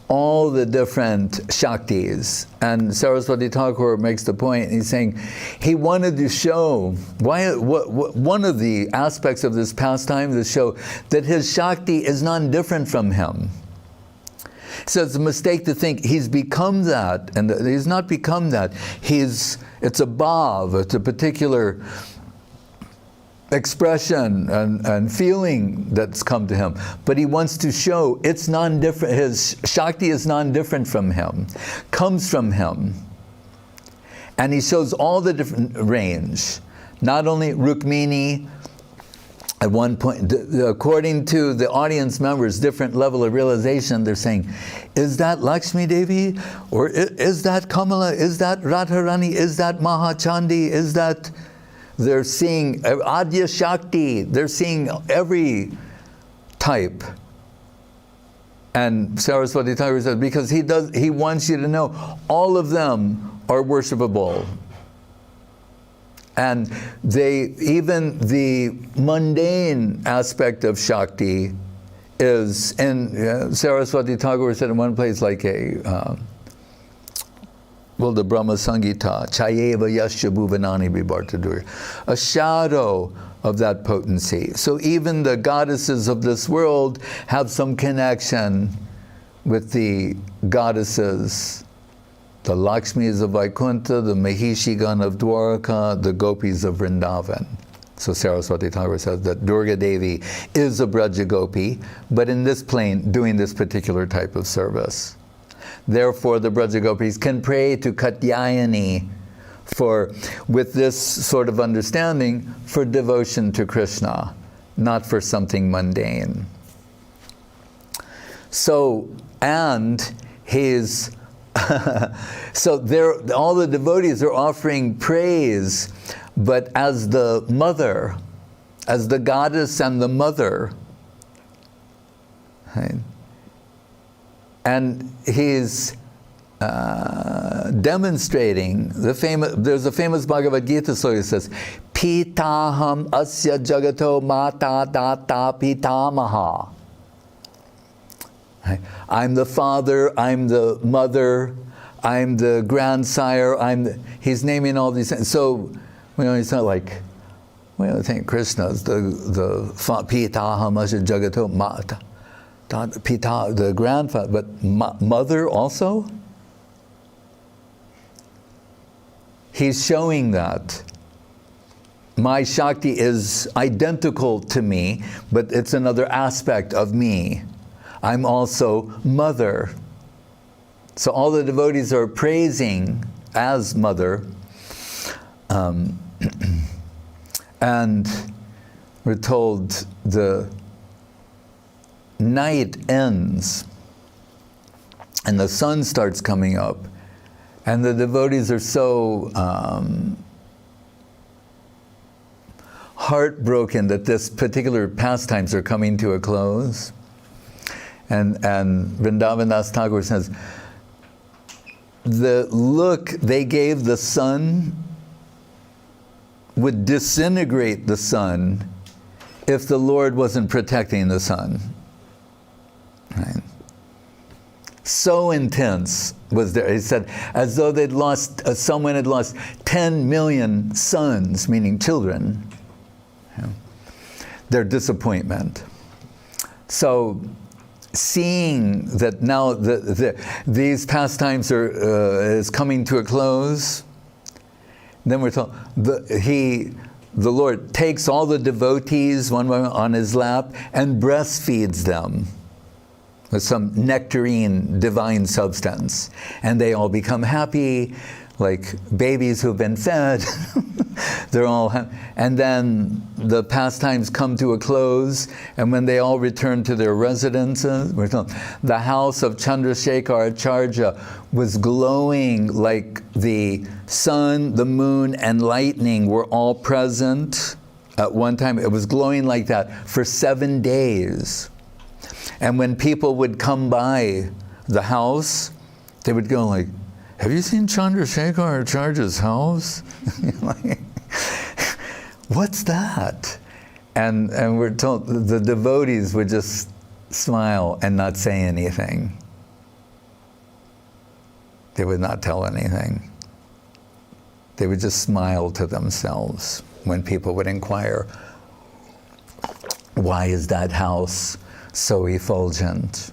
all the different Shaktis. And Saraswati Thakur makes the point, he's saying he wanted to show, one of the aspects of this pastime is to show that his Shakti is non-different from him. So it's a mistake to think he's become that, and he's not become that. It's a bhav, it's a particular expression and feeling that's come to him. But he wants to show it's non-different, his Shakti is non-different from him, comes from him. And he shows all the different range. Not only Rukmini, at one point, according to the audience members' different level of realization, they're saying, is that Lakshmi Devi? Or is that Kamala? Is that Radharani? Is that Mahachandi? Is that... They're seeing Adya Shakti. They're seeing every type. And Saraswati Thakur says, because he wants you to know all of them are worshipable. And even the mundane aspect of Shakti is, and Saraswati Thakur said in one place, like the Brahma Sangita, Chayeva Yasya Bhuvanani Vibhartadur, a shadow of that potency. So even the goddesses of this world have some connection with the goddesses the Lakshmis of Vaikuntha, the Mahishigan of Dwaraka, the Gopis of Vrindavan. So Saraswati Thakur says that Durga Devi is a Braja Gopi, but in this plane doing this particular type of service. Therefore, the Braja Gopis can pray to Katyayani with this sort of understanding for devotion to Krishna, not for something mundane. So, and his, so all the devotees are offering praise, but as the mother, as the goddess and the mother. Right? And he's demonstrating there's a famous Bhagavad Gita story that says, Pitaham asya jagato mata data pitamaha. Right? I'm the father, I'm the mother, I'm the grandsire, he's naming all these things. So, it's not like, we don't think Krishna's the Pitaham asya jagato mata. Pita, the grandfather, but mother also? He's showing that my Shakti is identical to me, but it's another aspect of me. I'm also mother. So all the devotees are praising as mother. And we're told the night ends and the sun starts coming up, and the devotees are so heartbroken that this particular pastimes are coming to a close. And Vrindavan Das Thakur says, the look they gave the sun would disintegrate the sun if the Lord wasn't protecting the sun. Right? So intense was there. He said, as though they'd lost, someone had lost 10 million sons, meaning children. Their disappointment. So, seeing that now these pastimes is coming to a close, then we're told the Lord takes all the devotees one on his lap and breastfeeds them with some nectarine divine substance, and they all become happy, like babies who've been fed. They're all happy. And then the pastimes come to a close, and when they all return to their residences, we're told, the house of Chandrasekhar Acharya was glowing like the sun, the moon, and lightning were all present at one time. It was glowing like that for 7 days. And when people would come by the house, they would go like, have you seen Chandrasekhar Acharya's house? Like, what's that? And we're told the devotees would just smile and not say anything. They would not tell anything. They would just smile to themselves when people would inquire, why is that house so effulgent?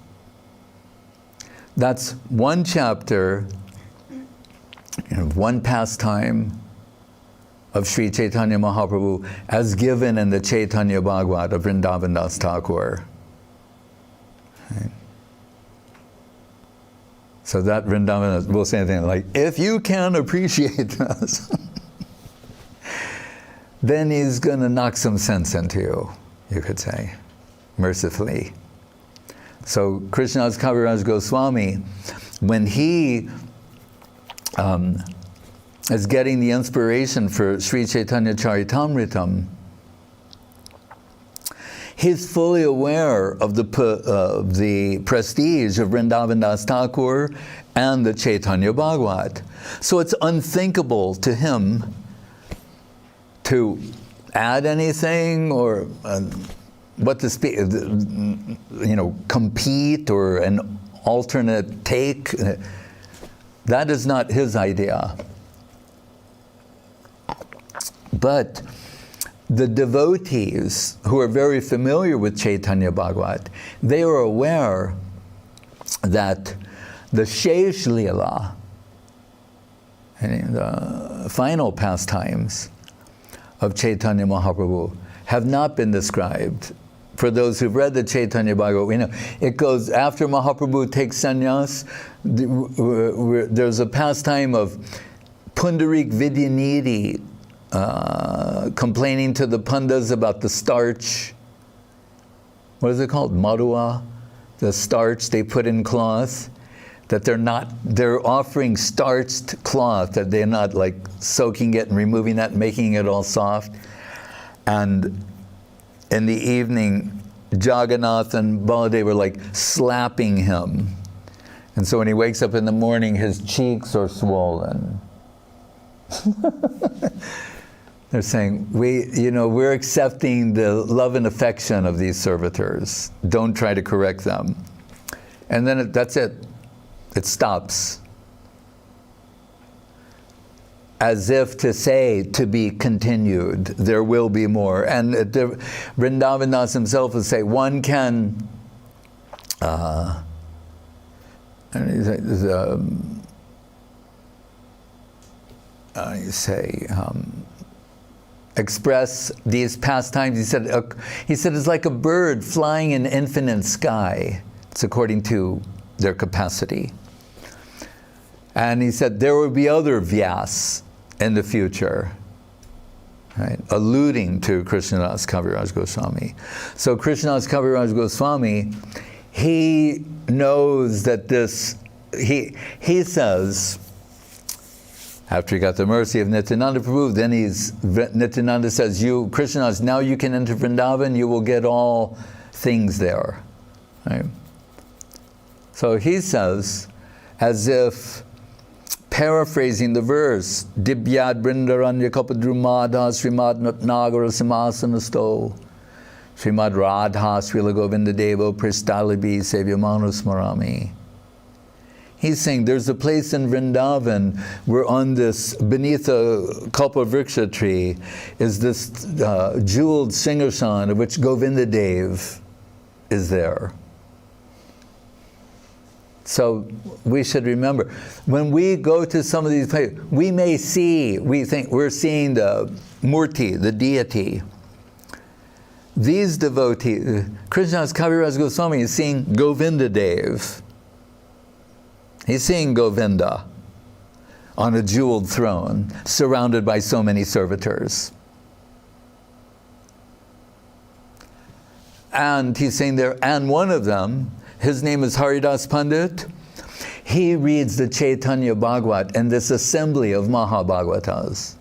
That's one chapter, one pastime of Sri Chaitanya Mahaprabhu as given in the Chaitanya Bhagavat of Vrindavan Das Thakur. Right. So that Vrindavan will say anything like, if you can appreciate this, then he's going to knock some sense into you, you could say, mercifully. So Krishnadas Kaviraj Goswami, when he is getting the inspiration for Sri Chaitanya Charitamritam, he's fully aware of the prestige of Vrindavan Das Thakur and the Chaitanya Bhagavat. So it's unthinkable to him to add anything or what to speak, compete or an alternate take. That is not his idea. But the devotees who are very familiar with Chaitanya Bhagavat, they are aware that the Shesh Leela And the final pastimes of Chaitanya Mahaprabhu have not been described. For those who've read the Chaitanya Bhagavat, we know it goes after Mahaprabhu takes sannyas. There's a pastime of Pundarik Vidyanidhi complaining to the Pandas about the starch. What is it called? Madhua, the starch they put in cloth. That they're offering starched cloth, that they're not like soaking it and removing that and making it all soft. And in the evening, Jagannath and Baladev were like slapping him. And so when he wakes up in the morning, his cheeks are swollen. They're saying, we're accepting the love and affection of these servitors. Don't try to correct them. And then that's it. It stops. As if to say, to be continued, there will be more. And Vrindavan Das himself will say, one can, express these pastimes. He said it's like a bird flying in infinite sky. It's according to their capacity. And he said there will be other Vyas in the future, right? Alluding to Krishnadas Kaviraj Goswami. So Krishnadas Kaviraj Goswami, he knows that he says, after he got the mercy of Nityananda Prabhu, then Nityananda says, Krishnadas, now you can enter Vrindavan, you will get all things there, right? So he says, as if paraphrasing the verse, Dibyad Brindaranya Kapadrumadha Srimad Nagara Simhasanasto Srimad Radha Srila Govinda Devo Pristalibi Sevyamanu Smarami. He's saying there's a place in Vrindavan where beneath a Kalpavriksha tree is this jeweled Singasan of which Govinda Dev is there. So we should remember, when we go to some of these places, we think we're seeing the Murti, the deity. These devotees, Krishnadas Kaviraj Goswami is seeing Govinda Dev. He's seeing Govinda on a jeweled throne, surrounded by so many servitors. And he's saying there, and one of them, his name is Haridas Pandit. He reads the Chaitanya Bhagavat in this assembly of Mahabhagavatas.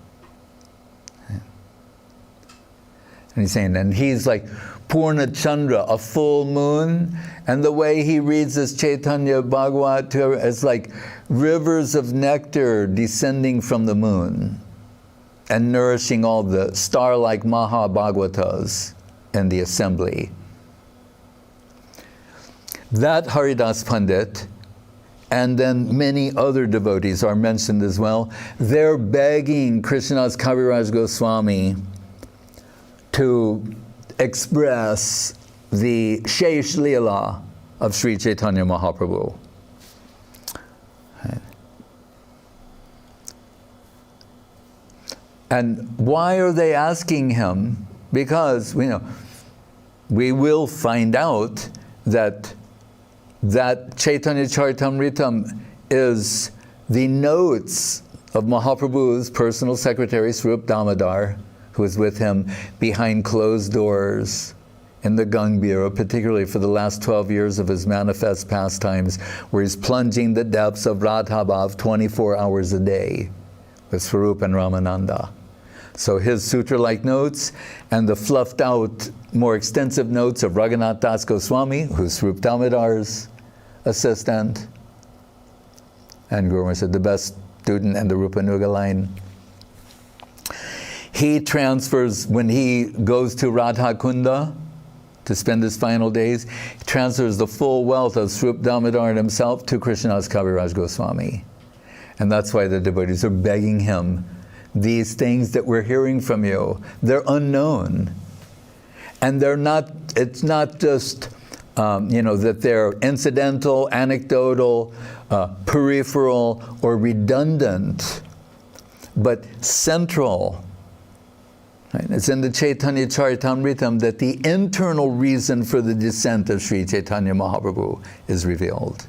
And he's saying, and he's like Purna Chandra, a full moon, and the way he reads this Chaitanya Bhagavat is like rivers of nectar descending from the moon and nourishing all the star-like Mahabhagavatas in the assembly. That Haridas Pandit, and then many other devotees are mentioned as well. They're begging Krishnadas Kaviraj Goswami to express the Shesh Leela of Sri Chaitanya Mahaprabhu. And why are they asking him? Because we will find out that Chaitanya Charitamritam is the notes of Mahaprabhu's personal secretary, Swarup Damodar, who was with him behind closed doors in the Gangbira, particularly for the last 12 years of his manifest pastimes, where he's plunging the depths of Radha Bhav 24 hours a day with Swarup and Ramananda. So his sutra-like notes and the fluffed out, more extensive notes of Raghunath Das Goswami, who's Swarup Damodar's assistant, and Guru said the best student in the Rupa Nuga line. He transfers, when he goes to Radha Kunda to spend his final days, he transfers the full wealth of Swarup Damodar himself to Krishnadas Kaviraj Goswami. And that's why the devotees are begging him, these things that we're hearing from you, they're unknown. And they're not, it's not just, that they're incidental, anecdotal, peripheral, or redundant. but central. Right? It's in the Chaitanya Charitamritam that the internal reason for the descent of Sri Chaitanya Mahaprabhu is revealed.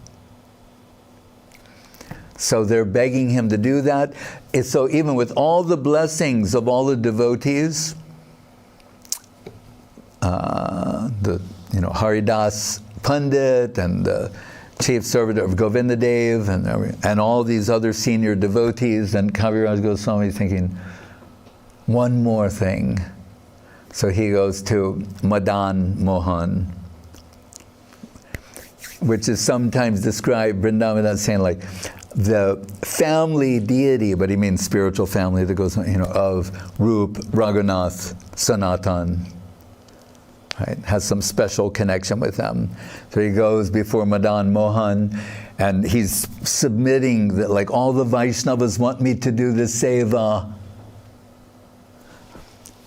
So they're begging him to do that. So even with all the blessings of all the devotees, Haridas Pandit and the chief servant of Govindadev and all these other senior devotees, and Kaviraj Goswami thinking, one more thing. So he goes to Madan Mohan, which is sometimes described, Vrindavan as saying like the family deity, but he means spiritual family that goes, of Rup, Raghunath, Sanatan. Right? Has some special connection with them. So he goes before Madan Mohan, and he's submitting that, like, all the Vaishnavas want me to do this seva.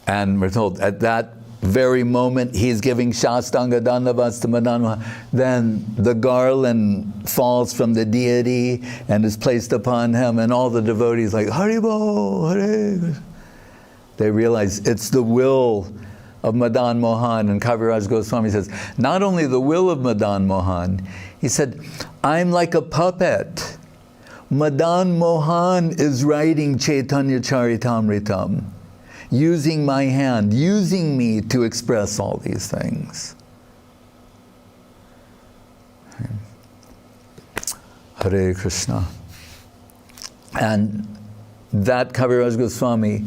And we're told at that very moment he's giving Shastanga Dandavats to Madan Mohan. Then the garland falls from the deity and is placed upon him, and all the devotees like, Haribo, Hare. They realize it's the will of Madan Mohan, and Kaviraj Goswami says, not only the will of Madan Mohan, he said, I'm like a puppet. Madan Mohan is writing Chaitanya Charitamritam, using my hand, using me to express all these things. Hare Krishna. And that Kaviraj Goswami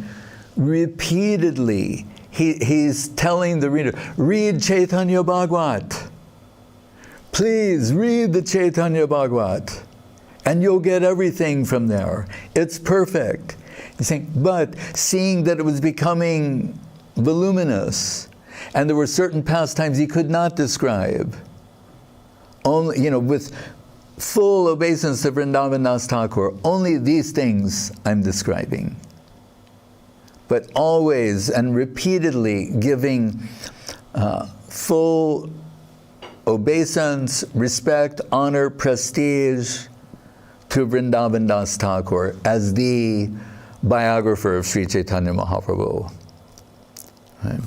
repeatedly, he's telling the reader, read Chaitanya Bhagavat. Please read the Chaitanya Bhagavat, and you'll get everything from there. It's perfect. He's saying, but seeing that it was becoming voluminous, and there were certain pastimes he could not describe, only, with full obeisance to Vrindavan Das Thakur, only these things I'm describing. But always and repeatedly giving full obeisance, respect, honor, prestige to Vrindavan Das Thakur as the biographer of Sri Chaitanya Mahaprabhu. Right.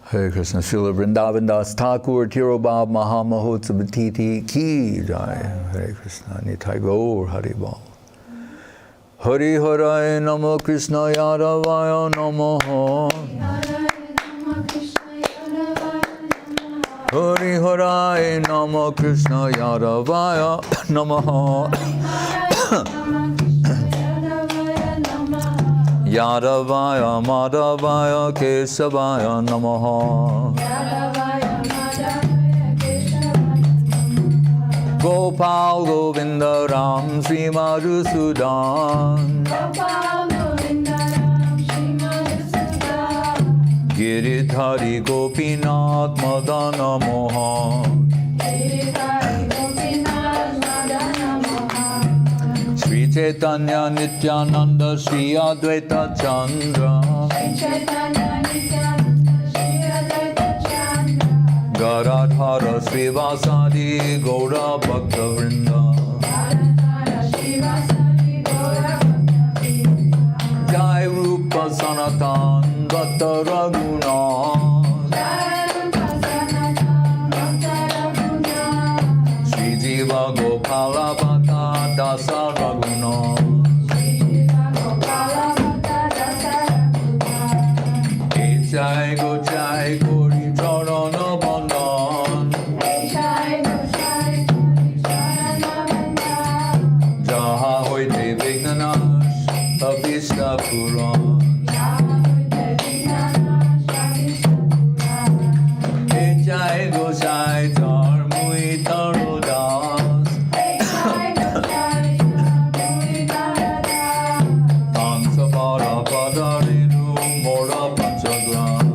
Hare Krishna. Srila Vrindavan Das Thakur Tirobhab Mahamahotsavatiti Ki Jai. Hare Krishna. Nitai Gaur Haribol. Hari Harai Namo Krishna Yadavaya Namo. Hari Harai Namo Krishna Yadavaya Namo. Yadavaya Madhavaya Kesavaya Namo. Gopal Govinda Ram Sri Madhusudan. Giridhari Gopinath Madana Mohan. Sri Chaitanya Nityananda Sri Advaita Chandra. Garadhara Srivasadi Gaura Bhakta Vrinda. Jai Rupa Sanatan Bhakta Raghunath. Sri Jiva Gopala Bhakta Dasa Raghunath. Jai Go Jai Gori Charana Bandhan. Jaha Hoite Vignanash Abhishta Puran. Jai Go Jai Dharmui Tarodas. Tansavara Padarinu Mora Panchagram.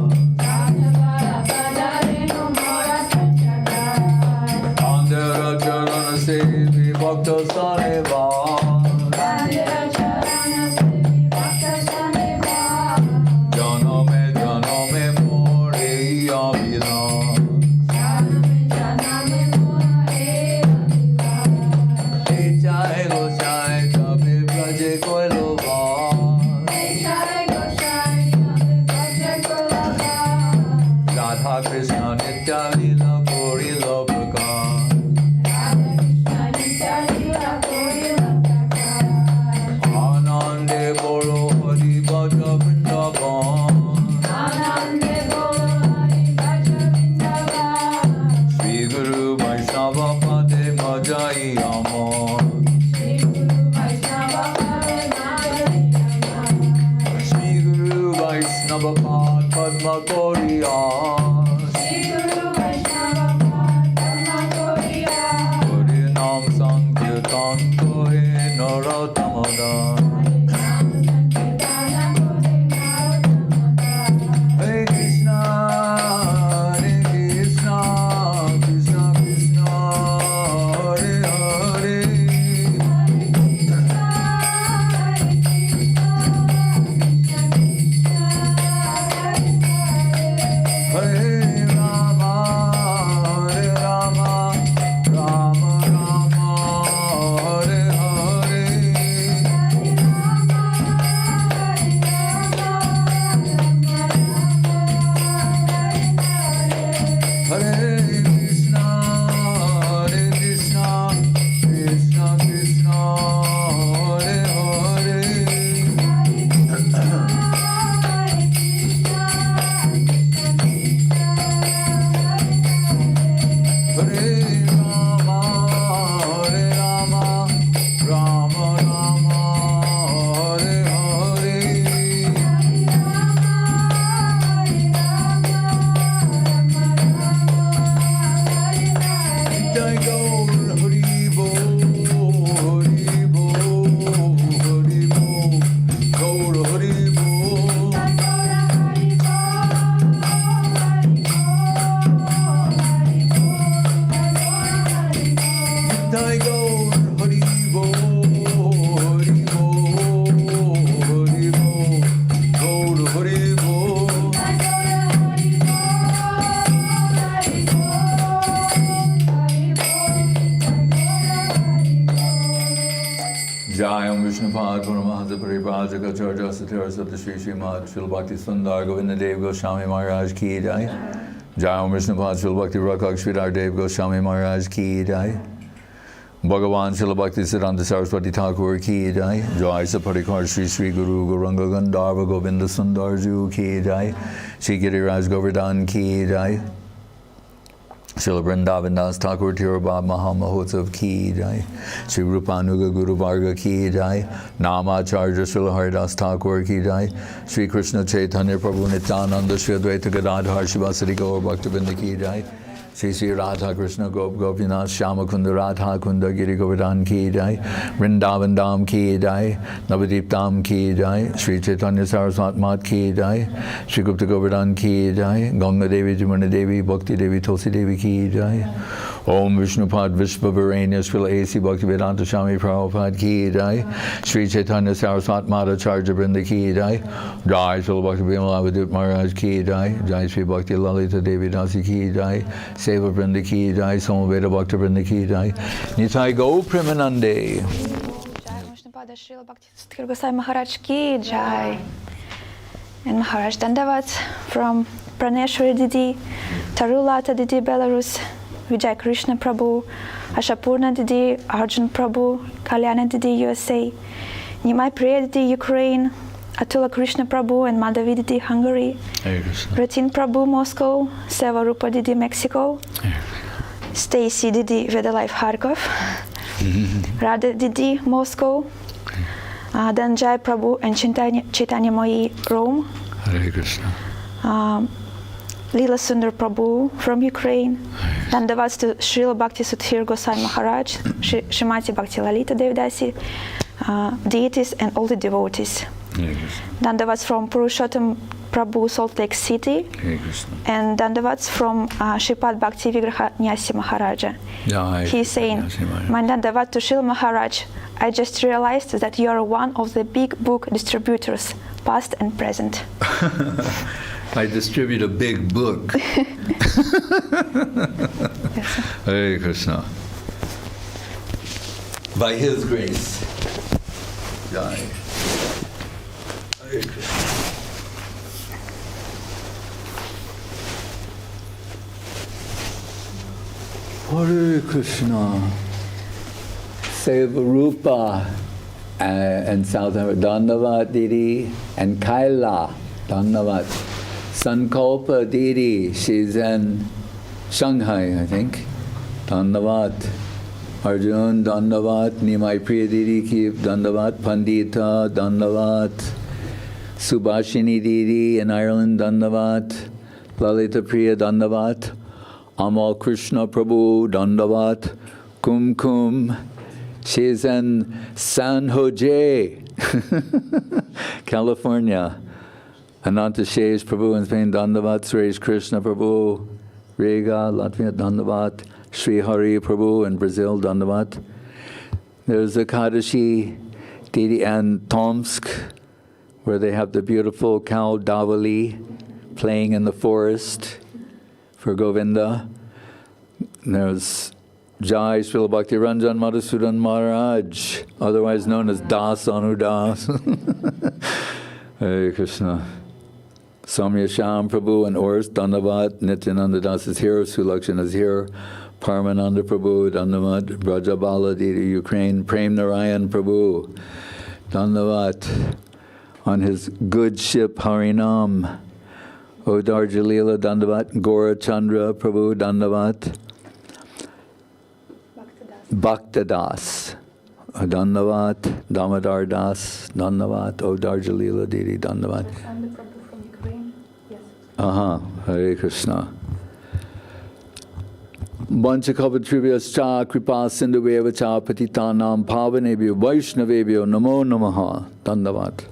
Radha Krishna Nitya Lila Gorila Prakash. Anande Goro Hari Bhaja Vrindavan. Shri Guru Vaishnava Pade Majai Amon. Shri Guru Vaishnava Pad Padma Koriya. Hari Nam Sankirtan Kore Narottamadan. Hare Krishna, Hare Krishna, Krishna Krishna, Hare Hare. Hare Rama, Hare Rama, Rama Rama, Hare Hare. Hare Krishna, Hare Krishna, Krishna Krishna, Hare Hare. Hare Rama, Hare Rama, Rama Rama, Hare Hare. Jai Gaur Hari Bol, Hari Bol, Hari Bol, Gaur Hari Bol. Jai Gaur Hari Bol, Hari Bol, Hari Bol, Gaur Hari Bol. Jai Om Vishnupad Paramahansa Paripajaka Charja Satira Sapta Shri Srimad Srila Bhakti Sudhir Govinda Devi Goswami Maharaj Ki Jai. Jai Om Vishnupad Srila Bhakti Rakak Sridhar Devi Goswami Maharaj Ki Jai. Bhagavan Srila Bhakti Siddhanta Saraswati Thakur Ki Jai. Jai Saparikar Shri Sri Guru Gauranga Gandharva Govinda Sundar Ju Ki Jai. Shri Giriraj Govardhan Ki Jai. Srila Vrindavan Das Thakur Tirobab Mahamahotsav Ki Jai. Shri Rupanuga Guru Varga Ki Jai. Namacharya Srila Haridas Thakur Ki Jai. Shri Krishna Chaitanya Prabhu Nityananda Shri Advaita Gadadhar Shivasari Gaur Bhaktivinoda Ki Jai. Shri Shri Radha Krishna Gop Gopinath Shama Kunda Radha Kunda Giri Govardhan Ki Jai. Vrindavan Dham Ki Jai. Navadip Dham Ki Jai. Shri Chaitanya Saraswat Mat Ki Jai. Shri Gupta Govardhan Ki Jai. Ganga Devi Jamuna Devi Bhakti Devi Tulsi Devi Ki Jai. Om Vishnupad Vishvavaranya Srila A.C. Bhaktivedanta Swami Prabhupada Ki Jai. Shri Chaitanya Saraswat Madhacharya Vrinda Ki Jai. Jai Srila Bhakti Vimalavadut Maharaj Ki Jai. Jai Shri Bhakti Lalita Devi Dasi Ki Jai. Seva Vrinda Ki Jai. Somaveda Bhakti Vrinda Ki Jai. Nitai Go Primanande. Jai Vishnupada Srila Bhakti Sudhir Goswami Maharaj Ki Jai. And Maharaj Dandavats from Praneshwari Didi, Tarulata Didi Belarus, Vijay Krishna Prabhu, Ashapurna Didi, Arjun Prabhu, Kalyana Didi USA, Nimai Priya Didi Ukraine, Atula Krishna Prabhu and Madhavi Didi Hungary, Ratin Prabhu Moscow, Seva Rupa Didi Mexico, Stacy Didi Vedalife Kharkov, Radha Didi Moscow, Dhanjay Prabhu and Chaitanya Mai Rome, Hare Krishna. Lila Sundar Prabhu from Ukraine, Dandavats to Srila Bhakti Sudhir Goswami Maharaj, Srimati Bhakti Lalita Devidasi, deities and all the devotees. Dandavats from Purushottam Prabhu, Salt Lake City, and Dandavats from Shripad Bhakti Vigraha Nyasi Maharaja. He's saying, my Dandavat to Srila Maharaj, I just realized that you are one of the big book distributors, past and present. I distribute a big book. Yes, Hare Krishna. By His grace. Jai. Hare Krishna. Hare Krishna. Sevarupa and South Africa. Dandavat Didi and Kaila. Dandavat. Sankalpa Didi. She's in Shanghai, I think. Dandavat. Arjun, Dandavat. Nimai Priya Didi Keep. Dandavat. Pandita. Dandavat. Subhashini Didi in Ireland. Dandavat. Lalita Priya. Dandavat. Amal Krishna Prabhu. Dandavat. Kum. She's in San Jose, California. Ananta Shesh Prabhu in Spain, Dandavat. Suresh Krishna Prabhu, Riga, Latvia, Dandavat. Sri Hari Prabhu in Brazil, Dandavat. There's a Kadashi Didi and Tomsk, where they have the beautiful cow Davali playing in the forest for Govinda. And there's Jai Srila Bhakti Ranjan Madhusudan Maharaj, otherwise known as Das Anudas. Hare Krishna. Samya Sham Prabhu and Ors, Dandavat. Nityananda Das is here, Sulakshana is here. Parmananda Prabhu, Dandavat. Brajabala Didi, Ukraine. Prem Narayan Prabhu, Dandavat. On his good ship Harinam. Odar Jalila, Dandavat. Gora Chandra Prabhu, Dandavat. Bhaktadas, Dandavat, Damodar Das, Dandavat, Odar Jalila Didi, Dandavat. And the Prabhu from Ukraine, yes. Hare Krishna. Vanchakalpatarubhyascha kripa sindhuveva cha patitanam pavanebhyo vaishnavebhyo namo namaha. Dandavat.